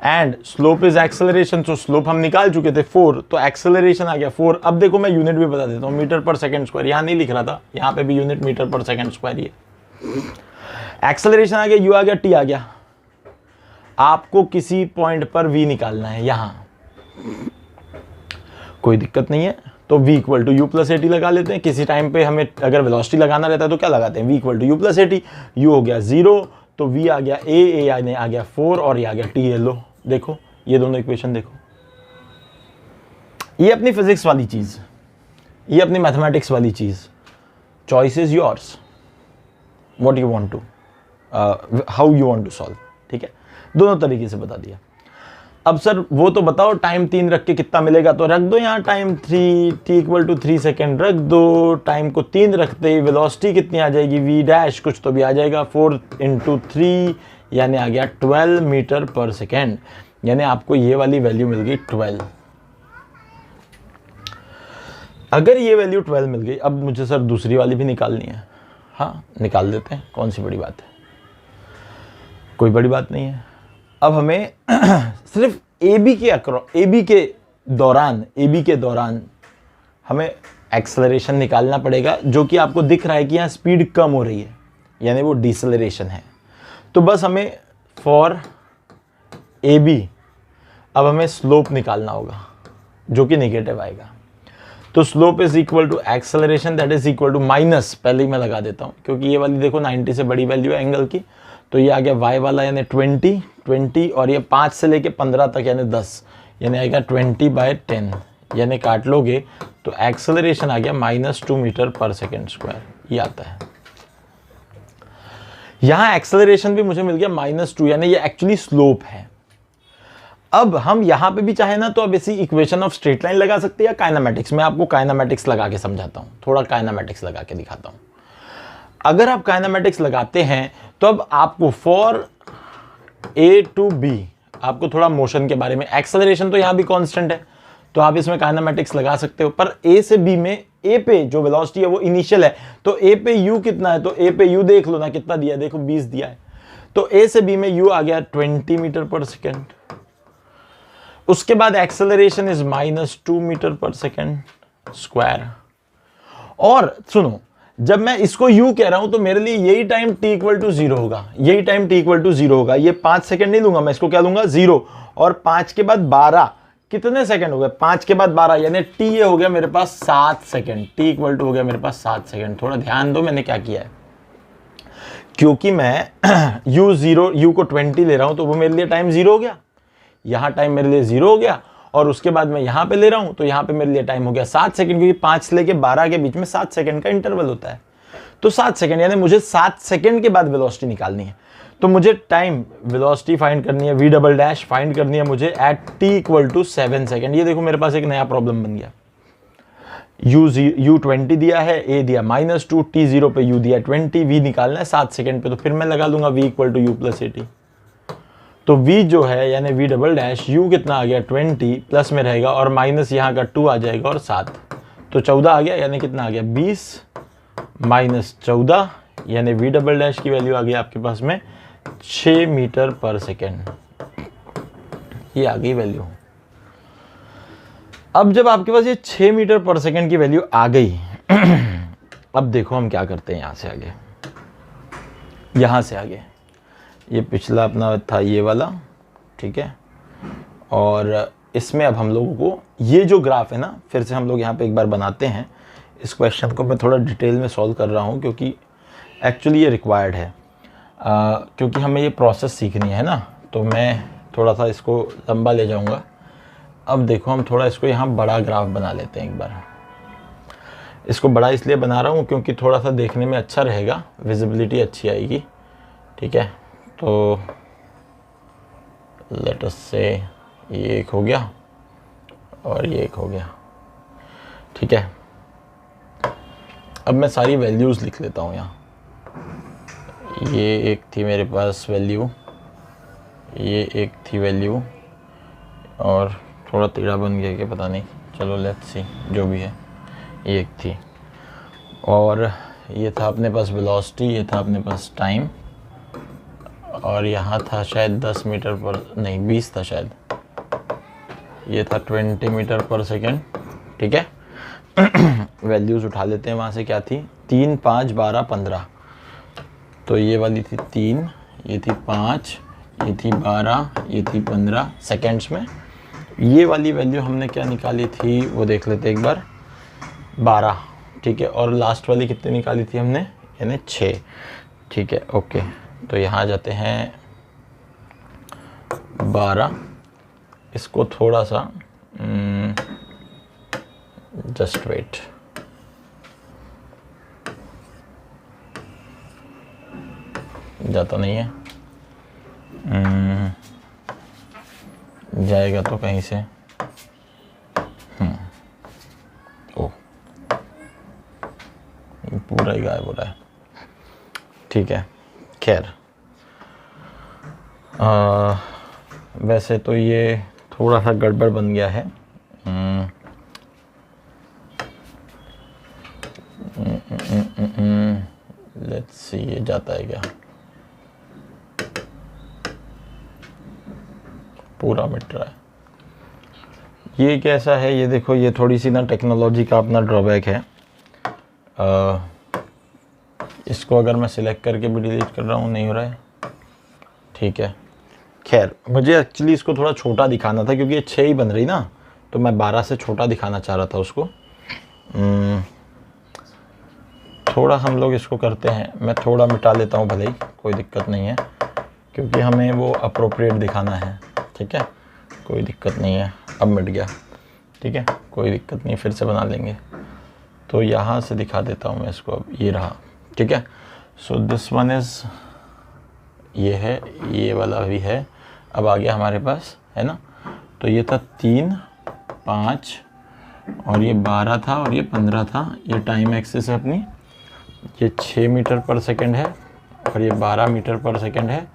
and slope is acceleration. So slope हम निकाल चुके थे 4, तो एक्सेलरेशन आ गया 4। अब देखो मैं यूनिट भी बता देता हूँ, मीटर पर सेकंड स्क्वायर, यहाँ नहीं लिख रहा था, यहाँ पे भी यूनिट मीटर पर सेकंड स्क्वायर ही है। एक्सेलरेशन आ गया, u आ गया, t आ गया। आपको किसी पॉइंट पर v निकालना है, यहाँ कोई दिक्कत नहीं है, तो v equal to u plus a t लगा लेते हैं। किसी टाइम पे हमें अगर वेलोसिटी लगाना रहता है तो क्या लगाते हैं, v equal to u plus a t. U हो गया 0, तो v आ गया a आ गया 4 और ये आ गया t। ये लो देखो ये दोनों इक्वेशन देखो, ये अपनी फिजिक्स वाली चीज, ये अपनी मैथमेटिक्स वाली चीज। Choice is yours, what you want to, how you want to solve, ठीक है। दोनों तरीके से बता दिया। अब सर वो तो बताओ टाइम 3 रख के कितना मिलेगा, तो रख दो यहाँ time 3, t equal to 3 second रख दो। टाइम को 3 रखते ही वेलोसिटी कितनी आ जाएगी, v डैश कुछ तो भी आ जाएगा, 4 × 3 यानी आ गया 12 मीटर पर सेकेंड। यानी आपको ये वाली वैल्यू मिल गई 12। अगर ये वैल्यू 12 मिल गई, अब मुझे सर दूसरी वाली भी निकालनी है। हाँ निकाल देते हैं, कौन सी बड़ी बात है, कोई बड़ी बात नहीं है। अब हमें सिर्फ AB के दौरान हमें एक्सेलरेशन निकालना पड़ेगा, जो कि आपको दिख रहा है कि यहाँ स्पीड कम हो रही है, यानी वो डिसेलरेशन है। तो बस हमें फॉर AB अब हमें स्लोप निकालना होगा, जो कि नेगेटिव आएगा। तो slope is equal to acceleration that is equal to minus, पहले ही मैं लगा देता हूँ क्योंकि ये वाली देखो 90 से बड़ी वैल्यू है एंगल की, तो ये आ गया y वाला यानी 20 और ये 5 से लेके 15 तक यानी 10, यानी आएगा 20/10, यानी काट लोगे तो एक्सेलरेशन आ गया -2 मीटर पर सेकेंड स्क्वायर, ये आता है। यहाँ एक्सेलरेशन भी मुझे मिल गया -2, यानी ये एक्चुअली स्लोप है। अब हम यहाँ पे भी चाहे ना तो अब इसी इक्वेशन ऑफ स्ट्रेट लाइन लगा सकते हैं या काइनेमेटिक्स। मैं आपको काइनेमेटिक्स लगा के समझाता हूँ, थोड़ा काइनेमेटिक्स लगा के दिखाता हूँ। अगर आप काइनेमेटिक्स लगाते हैं तो अब आपको फॉर A टू B आपको थोड़ा मोशन के बारे में, एक्सेलरेशन तो यहाँ भी कांस्टेंट है तो आप इसमें काइनेमेटिक्स लगा सकते हो, पर A से B में A पे जो वेलोसिटी है वो इनिशियल है, तो A पे U कितना है, तो A पे U देख लो ना कितना दिया है, देखो 20 दिया है। तो A से B में U आ गया 20 मीटर पर सेकेंड। उसके बाद acceleration is -2 metre per second square. और सुनो, जब मैं इसको u कह रहा हूं तो मेरे लिए यही टाइम t इक्वल टू 0 होगा, यही टाइम t इक्वल टू 0 होगा। ये 5 सेकंड नहीं लूंगा मैं, इसको क्या लूंगा 0, और 5 के बाद 12 कितने सेकंड हो गए, 5 के बाद 12 यानी t ये हो गया मेरे पास 7 सेकंड, t इक्वल टू हो गया मेरे पास 7 सेकंड। थोड़ा ध्यान दो मैंने क्या किया है, क्योंकि मैं u को 20 ले रहा हूं तो वो मेरे लिए टाइम 0 हो गया, यहां टाइम मेरे लिए 0 हो गया, और उसके बाद मैं यहां पे ले रहा हूं तो यहां पे मेरे लिए टाइम हो गया 7 सेकंड, क्योंकि 5 से लेके 12 के बीच में 7 सेकंड का इंटरवल होता है। तो 7 सेकंड यानी मुझे 7 सेकंड के बाद वेलोसिटी निकालनी है। तो मुझे टाइम वेलोसिटी फाइंड करनी है, v' फाइंड करनी है मुझे at t equal to 7 second. ये देखो मेरे पास एक नया प्रॉब्लम बन गया, u 20 दिया है, a दिया -2, t0 पे u दिया 20, v निकालना है 7 सेकंड पे। तो फिर मैं लगा दूंगा v equal to u plus at। तो v जो है यानी v', u कितना आ गया 20, प्लस में रहेगा और माइनस यहाँ का 2 आ जाएगा और 7, तो 14 आ गया, यानी कितना आ गया 20 माइनस 14, यानी v' की वैल्यू आ गई आपके पास में 6 मीटर पर सेकेंड। ये आ गई वैल्यू। अब जब आपके पास ये 6 मीटर पर सेकेंड की वैल्यू आ गई अब देखो हम क्या करते हैं यहाँ से आगे, यहाँ से आगे। ये पिछला अपना था ये वाला, ठीक है, और इसमें अब हम लोगों को ये जो ग्राफ है ना, फिर से हम लोग यहाँ पे एक बार बनाते हैं। इस क्वेश्चन को मैं थोड़ा डिटेल में सॉल्व कर रहा हूँ क्योंकि एक्चुअली ये रिक्वायर्ड है, क्योंकि हमें ये प्रोसेस सीखनी है ना, तो मैं थोड़ा सा इसको लंबा ले जाऊँगा। अब देखो हम थोड़ा इसको यहाँ बड़ा ग्राफ बना लेते हैं एक बार। इसको बड़ा इसलिए बना रहा हूँ क्योंकि थोड़ा सा देखने में अच्छा रहेगा, विजिबिलिटी अच्छी आएगी, ठीक है। तो लेट अस से ये एक हो गया और ये एक हो गया, ठीक है। अब मैं सारी वैल्यूज़ लिख लेता हूँ यहाँ। ये एक थी मेरे पास वैल्यू, ये एक थी वैल्यू, और थोड़ा टेढ़ा बन गया कि पता नहीं, चलो लेट्स सी, जो भी है ये एक थी, और ये था अपने पास वेलोसिटी, ये था अपने पास टाइम, और यहाँ था शायद 10 मीटर पर, नहीं 20 था शायद, ये था 20 मीटर पर सेकेंड, ठीक है। वैल्यूज़ उठा लेते हैं वहाँ से, क्या थी 3, 5, 12, 15, तो ये वाली थी 3, ये थी 5, ये थी 12, ये थी 15 सेकेंड्स में। ये वाली वैल्यू हमने क्या निकाली थी वो देख लेते एक बार, 12, ठीक है, और लास्ट वाली कितनी निकाली थी हमने, यानी 6, ठीक है, ओके। तो यहाँ जाते हैं 12, इसको थोड़ा सा जस्ट वेट, जाता नहीं है, जाएगा तो कहीं से, ओ पूरा ही गायब हो रहा है, ठीक है। खैर वैसे तो ये थोड़ा सा गड़बड़ बन गया है, लेट्स सी ये जाता है क्या, पूरा मिट रहा है। ये कैसा है, ये देखो, ये थोड़ी सी ना टेक्नोलॉजी का अपना ड्रॉबैक है। इसको अगर मैं सिलेक्ट करके भी डिलीट कर रहा हूँ नहीं हो रहा है, ठीक है। खैर मुझे एक्चुअली इसको थोड़ा छोटा दिखाना था क्योंकि ये 6 ही बन रही ना, तो मैं 12 से छोटा दिखाना चाह रहा था उसको। थोड़ा हम लोग इसको करते हैं, मैं थोड़ा मिटा लेता हूँ भले ही, कोई दिक्कत नहीं है, क्योंकि हमें वो अप्रोप्रिएट दिखाना है, ठीक है, कोई दिक्कत नहीं है। अब मिट गया, ठीक है, कोई दिक्कत नहीं, फिर से बना लेंगे। तो यहाँ से दिखा देता हूँ मैं इसको, अब ये रहा, ठीक है। सो दिस वन इज़, ये है, ये वाला भी है। अब आ गया हमारे पास, है ना, तो ये था 3, 5 और ये 12 था और ये 15 था। ये टाइम एक्सिस है अपनी, ये 6 मीटर पर सेकंड है और ये 12 मीटर पर सेकंड है,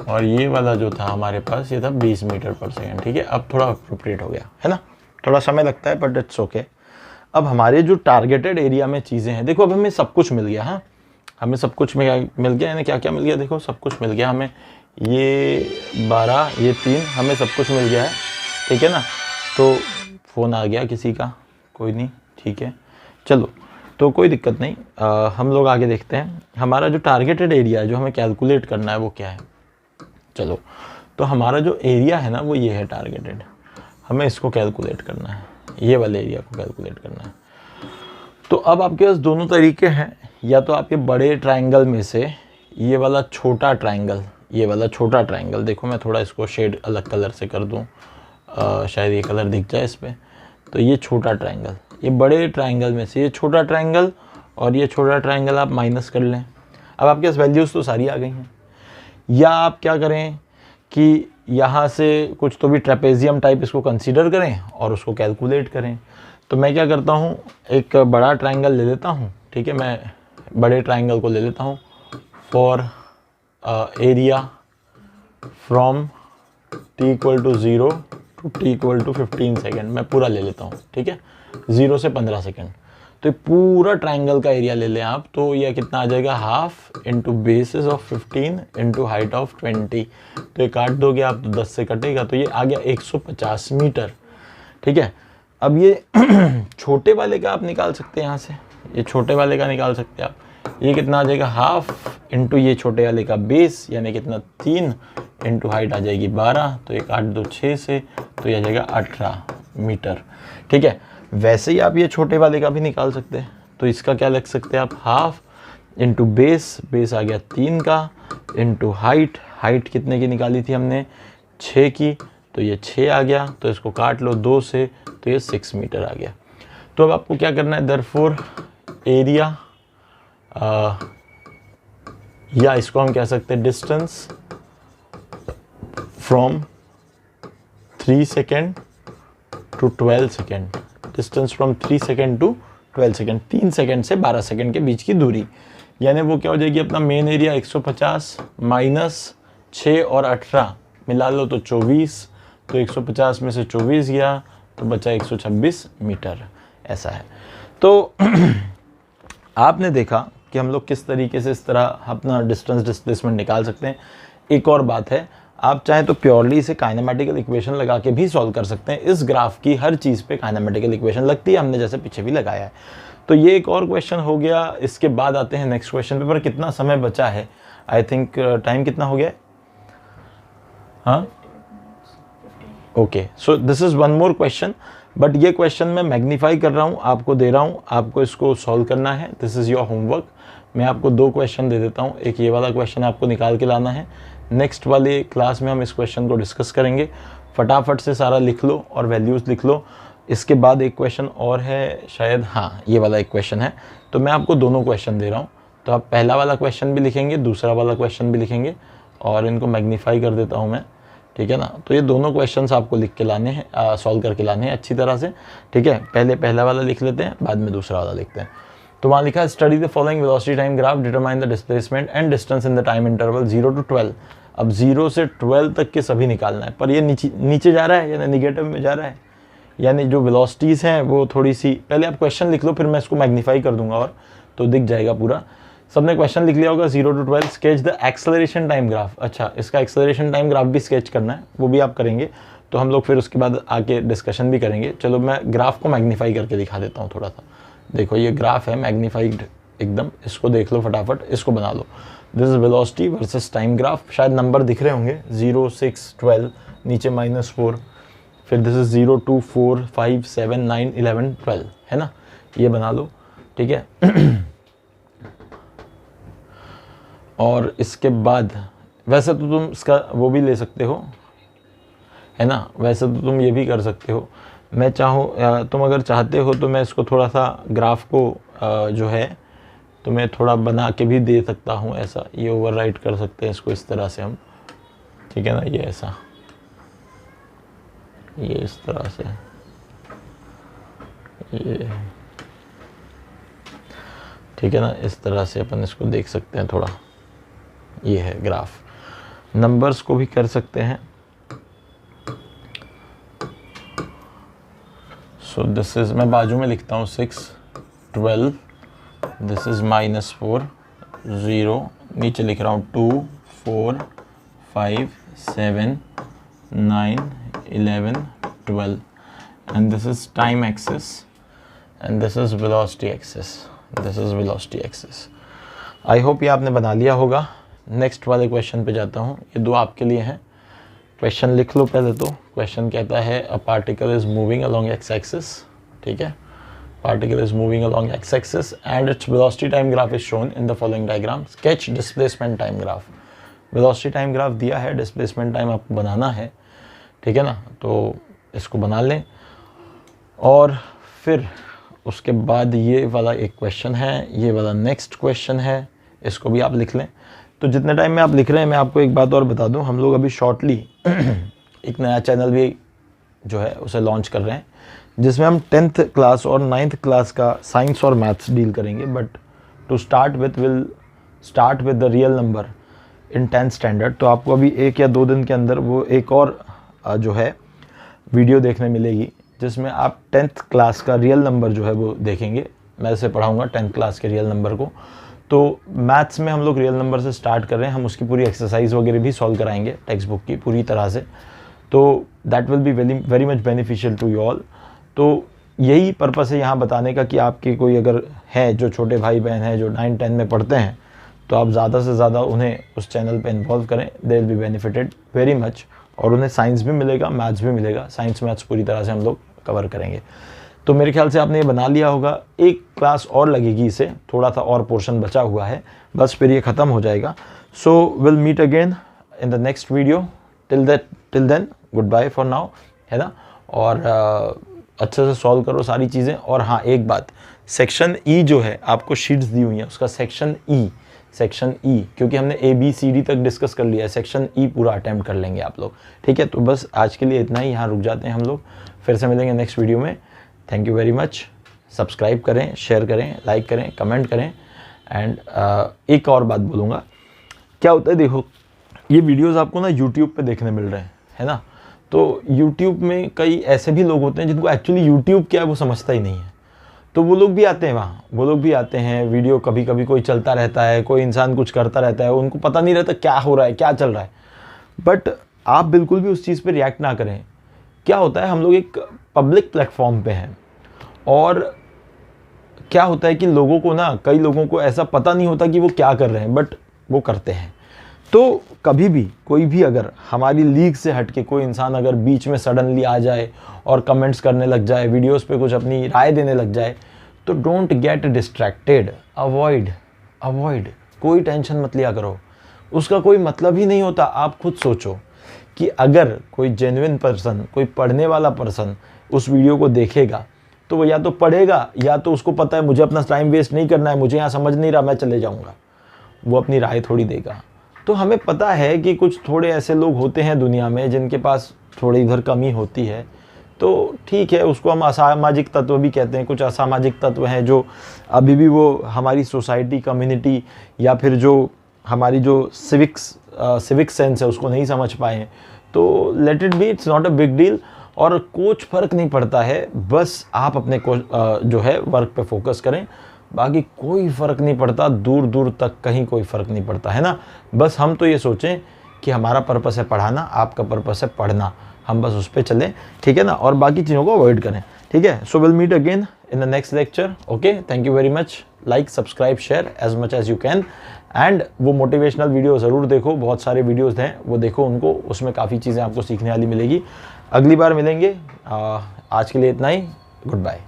और ये वाला जो था हमारे पास ये था 20 मीटर पर सेकंड, ठीक है। अब थोड़ा अप्रोप्रिएट हो गया है ना, थोड़ा समय लगता है बट इट्स ओके। अब हमारे जो टारगेटेड एरिया में चीज़ें हैं, देखो अब हमें सब कुछ मिल गया, हाँ हमें सब कुछ मिल गया, यानी क्या क्या मिल गया, देखो सब कुछ मिल गया हमें, ये 12, ये 3, हमें सब कुछ मिल गया है। ठीक है ना। तो फ़ोन आ गया किसी का, कोई नहीं, ठीक है, चलो, तो कोई दिक्कत नहीं। हम लोग आगे देखते हैं। हमारा जो टारगेटेड एरिया है जो हमें कैलकुलेट करना है वो क्या है। चलो, तो हमारा जो एरिया है ना वो ये है टारगेटेड, हमें इसको कैलकुलेट करना है, ये वाले एरिया को कैलकुलेट करना है। तो अब आपके पास दोनों तरीके हैं, या तो आपके बड़े ट्रायंगल में से ये वाला छोटा ट्रायंगल, ये वाला छोटा ट्रायंगल, देखो मैं थोड़ा इसको शेड अलग कलर से कर दूँ, शायद ये कलर दिख जाए इस पर। तो ये छोटा ट्रायंगल, ये बड़े ट्रायंगल में से ये छोटा ट्रायंगल और ये छोटा ट्रायंगल आप माइनस कर लें। अब आपके पास वैल्यूज़ तो सारी आ गई हैं। या आप क्या करें कि यहाँ से कुछ तो भी ट्रेपेजियम टाइप इसको कंसीडर करें और उसको कैलकुलेट करें। तो मैं क्या करता हूँ, एक बड़ा ट्रायंगल ले लेता हूँ, ठीक है, मैं बड़े ट्रायंगल को ले लेता हूँ for area from t equal to 0 to t equal to 15 second, मैं पूरा ले लेता हूँ, ठीक है, 0 से 15 सेकेंड। तो पूरा ट्रायंगल का एरिया ले लें आप, तो यह कितना आ जाएगा, half into basis of 15 into height of 20। तो ये काट दोगे आप तो 10 से कटेगा, तो ये आ गया 150 मीटर, ठीक है। अब ये छोटे वाले का आप निकाल सकते हैं, यहाँ से ये छोटे वाले का निकाल सकते हैं आप। ये कितना आ जाएगा, हाफ इंटू ये छोटे वाले का बेस, यानी कितना 3 इंटू हाइट आ जाएगी 12, तो ये काट दो 6 से, तो ये आ जाएगा 18 मीटर, ठीक है। वैसे ही आप ये छोटे वाले का भी निकाल सकते हैं। तो इसका क्या लिख सकते हैं आप, हाफ इंटू बेस, बेस आ गया 3 का, इंटू हाइट, हाइट कितने की निकाली थी हमने, 6 की, तो ये 6 आ गया, तो इसको काट लो 2 से, तो ये 6 मीटर आ गया। तो अब आपको क्या करना है, देयरफॉर एरिया, या इसको हम कह सकते हैं distance from 3 second to 12 second, distance from 3 second to 12 second, 3 second से 12 सेकेंड के बीच की दूरी, यानी वो क्या हो जाएगी, अपना मेन एरिया 150 माइनस 6 और 18 मिला लो तो 24, तो 150 में से 24 गया तो बचा 126 मीटर, ऐसा है। तो आपने देखा कि हम लोग किस तरीके से इस तरह अपना डिस्टेंस डिस्प्लेसमेंट निकाल सकते हैं। एक और बात है, आप चाहें तो प्योरली इसे काइनेमेटिकल इक्वेशन लगा के भी सॉल्व कर सकते हैं। इस ग्राफ की हर चीज़ पे काइनेमेटिकल इक्वेशन लगती है, हमने जैसे पीछे भी लगाया है। तो ये एक और क्वेश्चन हो गया। इसके बाद आते हैं नेक्स्ट क्वेश्चन पे, पर कितना समय बचा है, आई थिंक टाइम कितना हो गया है, हाँ, okay, so this is one more question, but ये क्वेश्चन मैं मैग्नीफाई कर रहा हूँ, आपको दे रहा हूँ, आपको इसको सॉल्व करना है। This is your homework. मैं आपको 2 क्वेश्चन दे देता हूँ, एक ये वाला क्वेश्चन आपको निकाल के लाना है, नेक्स्ट वाले क्लास में हम इस क्वेश्चन को डिस्कस करेंगे। फटाफट से सारा लिख लो और वैल्यूज़ लिख लो। इसके बाद एक क्वेश्चन और है शायद, हाँ ये वाला एक क्वेश्चन है, तो मैं आपको दोनों क्वेश्चन दे रहा हूँ, तो आप पहला वाला क्वेश्चन भी लिखेंगे, दूसरा वाला क्वेश्चन भी लिखेंगे, और इनको मैग्नीफाई कर देता हूँ मैं, ठीक है ना। तो ये दोनों क्वेश्चंस आपको लिख के लाने हैं, सॉल्व करके लाने हैं अच्छी तरह से, ठीक है। पहले पहला वाला लिख लेते हैं, बाद में दूसरा वाला लिखते हैं। तो वहाँ लिखा है study the following velocity time graph, determine the displacement and distance in the time interval 0 to 12। अब 0 से 12 तक के सभी निकालना है, पर ये नीचे जा रहा है यानी निगेटिव में जा रहा है, यानी जो वेलोसिटीज़ हैं वो थोड़ी सी, पहले आप क्वेश्चन लिख लो, फिर मैं इसको मैग्नीफाई कर दूंगा और तो दिख जाएगा पूरा। सबने क्वेश्चन लिख लिया होगा, 0 to 12 sketch the acceleration time graph. अच्छा, इसका एक्सेलरेशन टाइम ग्राफ भी स्केच करना है, वो भी आप करेंगे, तो हम लोग फिर उसके बाद आके डिस्कशन भी करेंगे। चलो मैं ग्राफ को मैग्नीफाई करके दिखा देता हूँ थोड़ा सा। देखो ये ग्राफ है मैग्नीफाइड एकदम, इसको देख लो फटाफट, इसको बना लो। This is velocity versus time graph, शायद नंबर दिख रहे होंगे, 0, 6, 12, नीचे -4, फिर दिस इज 0, 2, 4, 5, 7, 9, 11, 12, है ना, ये बना लो, ठीक है। और इसके बाद वैसे तो तुम इसका वो भी ले सकते हो, है ना, वैसे तो तुम ये भी कर सकते हो। मैं चाहूँ, तुम अगर चाहते हो तो मैं इसको थोड़ा सा ग्राफ को जो है तो मैं थोड़ा बना के भी दे सकता हूँ, ऐसा ये ओवरराइट कर सकते हैं इसको इस तरह से हम, ठीक है ना, ये ऐसा, ये इस तरह से, ये ठीक है ना, इस तरह से अपन इसको देख सकते हैं थोड़ा। ये है ग्राफ, नंबर्स को भी कर सकते हैं। सो दिस इज, मैं बाजू में लिखता हूँ 6, 12, दिस इज -4, 0, नीचे लिख रहा हूँ 2, 4, 5, 7, 9, 11, 12 and this is time axis and this is velocity axis. This is velocity axis. I hope ये आपने बना लिया होगा. नेक्स्ट वाले क्वेश्चन पे जाता हूँ. ये दो आपके लिए हैं. क्वेश्चन लिख लो पहले तो. क्वेश्चन कहता है a particle is moving along x axis. ठीक है, particle is moving along x-axis and its velocity time graph is shown in the following diagram. Sketch displacement time graph. velocity time graph दिया है, displacement time आपको बनाना है. ठीक है ना, तो इसको बना लें और फिर उसके बाद ये वाला एक क्वेश्चन है, ये वाला नेक्स्ट क्वेश्चन है, इसको भी आप लिख लें. तो जितने टाइम में आप लिख रहे हैं मैं आपको एक बात और बता दूं, हम लोग अभी शॉर्टली एक नया चैनल भी जो है उसे लॉन्च कर रहे हैं जिसमें हम 10th क्लास और 9th क्लास का साइंस और मैथ्स डील करेंगे. But to start with will start with the real number in 10th standard. तो आपको अभी 1 या 2 दिन के अंदर वो एक और जो है वीडियो देखने मिलेगी जिसमें आप 10th क्लास का रियल नंबर जो है वो देखेंगे. मैं इसे पढ़ाऊँगा 10th क्लास के रियल नंबर को. तो मैथ्स में हम लोग रियल नंबर से स्टार्ट कर रहे हैं. हम उसकी पूरी एक्सरसाइज वगैरह भी सॉल्व कराएंगे टेक्स्ट बुक की पूरी तरह से. तो that will be very much beneficial to you all. तो यही पर्पस है यहाँ बताने का कि आपके कोई अगर है जो छोटे भाई बहन हैं जो 9-10 में पढ़ते हैं तो आप ज़्यादा से ज़्यादा उन्हें उस चैनल पे इन्वॉल्व करें. They will be benefited very much और उन्हें साइंस भी मिलेगा, मैथ्स भी मिलेगा. साइंस मैथ्स पूरी तरह से हम लोग कवर करेंगे. तो मेरे ख्याल से आपने ये बना लिया होगा. एक क्लास और लगेगी इसे, थोड़ा सा और पोर्शन बचा हुआ है, बस फिर ये ख़त्म हो जाएगा. So will meet again in the next video. Till then good bye for now, है ना. और अच्छे से सॉल्व करो सारी चीज़ें. और हाँ, एक बात, सेक्शन ई जो है आपको शीट्स दी हुई हैं उसका सेक्शन ई क्योंकि हमने ABCD तक डिस्कस कर लिया है, सेक्शन ई पूरा अटेम्प्ट कर लेंगे आप लोग. ठीक है, तो बस आज के लिए इतना ही. यहाँ रुक जाते हैं हम लोग, फिर से मिलेंगे नेक्स्ट वीडियो में. Thank you very much. Subscribe करें, शेयर करें, लाइक करें, कमेंट करें. एंड एक और बात बोलूँगा, क्या होता है देखो, ये वीडियोज़ आपको ना यूट्यूब पर देखने मिल रहे हैं, है ना. तो YouTube में कई ऐसे भी लोग होते हैं जिनको एक्चुअली YouTube क्या है वो समझता ही नहीं है. तो वो लोग भी आते हैं वहाँ, वो लोग भी आते हैं. वीडियो कभी कभी कोई चलता रहता है, कोई इंसान कुछ करता रहता है, उनको पता नहीं रहता क्या हो रहा है, क्या चल रहा है. बट आप बिल्कुल भी उस चीज़ पे रिएक्ट ना करें. क्या होता है, हम लोग एक पब्लिक प्लेटफॉर्म पे हैं और क्या होता है कि लोगों को ना, कई लोगों को ऐसा पता नहीं होता कि वो क्या कर रहे हैं बट वो करते हैं. तो कभी भी कोई भी अगर हमारी लीग से हट के कोई इंसान अगर बीच में सडनली आ जाए और कमेंट्स करने लग जाए, वीडियोस पे कुछ अपनी राय देने लग जाए, तो डोंट गेट डिस्ट्रैक्टेड. अवॉइड. कोई टेंशन मत लिया करो, उसका कोई मतलब ही नहीं होता. आप खुद सोचो कि अगर कोई जेन्युइन पर्सन, कोई पढ़ने वाला पर्सन उस वीडियो को देखेगा तो वो या तो पढ़ेगा या तो उसको पता है मुझे अपना टाइम वेस्ट नहीं करना है, मुझे यहाँ समझ नहीं रहा, मैं चले जाऊँगा. वो अपनी राय थोड़ी देगा. तो हमें पता है कि कुछ थोड़े ऐसे लोग होते हैं दुनिया में जिनके पास थोड़ी इधर कमी होती है. तो ठीक है, उसको हम असामाजिक तत्व भी कहते हैं. कुछ असामाजिक तत्व हैं जो अभी भी वो हमारी सोसाइटी, कम्युनिटी या फिर जो हमारी जो सिविक सेंस है उसको नहीं समझ पाए हैं. तो let it be, it's not a big deal. और कुछ फ़र्क नहीं पड़ता है, बस आप अपने को जो है वर्क पे फोकस करें. बाकी कोई फ़र्क नहीं पड़ता, दूर दूर तक कहीं कोई फ़र्क नहीं पड़ता, है ना. बस हम तो ये सोचें कि हमारा पर्पस है पढ़ाना, आपका पर्पस है पढ़ना, हम बस उस पर चलें. ठीक है ना, और बाकी चीज़ों को अवॉइड करें. ठीक है, so will meet again in the next lecture. Okay, thank you very much. Like, subscribe, share as much as you can. And वो मोटिवेशनल वीडियो ज़रूर देखो, बहुत सारे वीडियोज़ हैं वो देखो उनको, उसमें काफ़ी चीज़ें आपको सीखने वाली मिलेगी. अगली बार मिलेंगे. आज के लिए इतना ही. Good bye.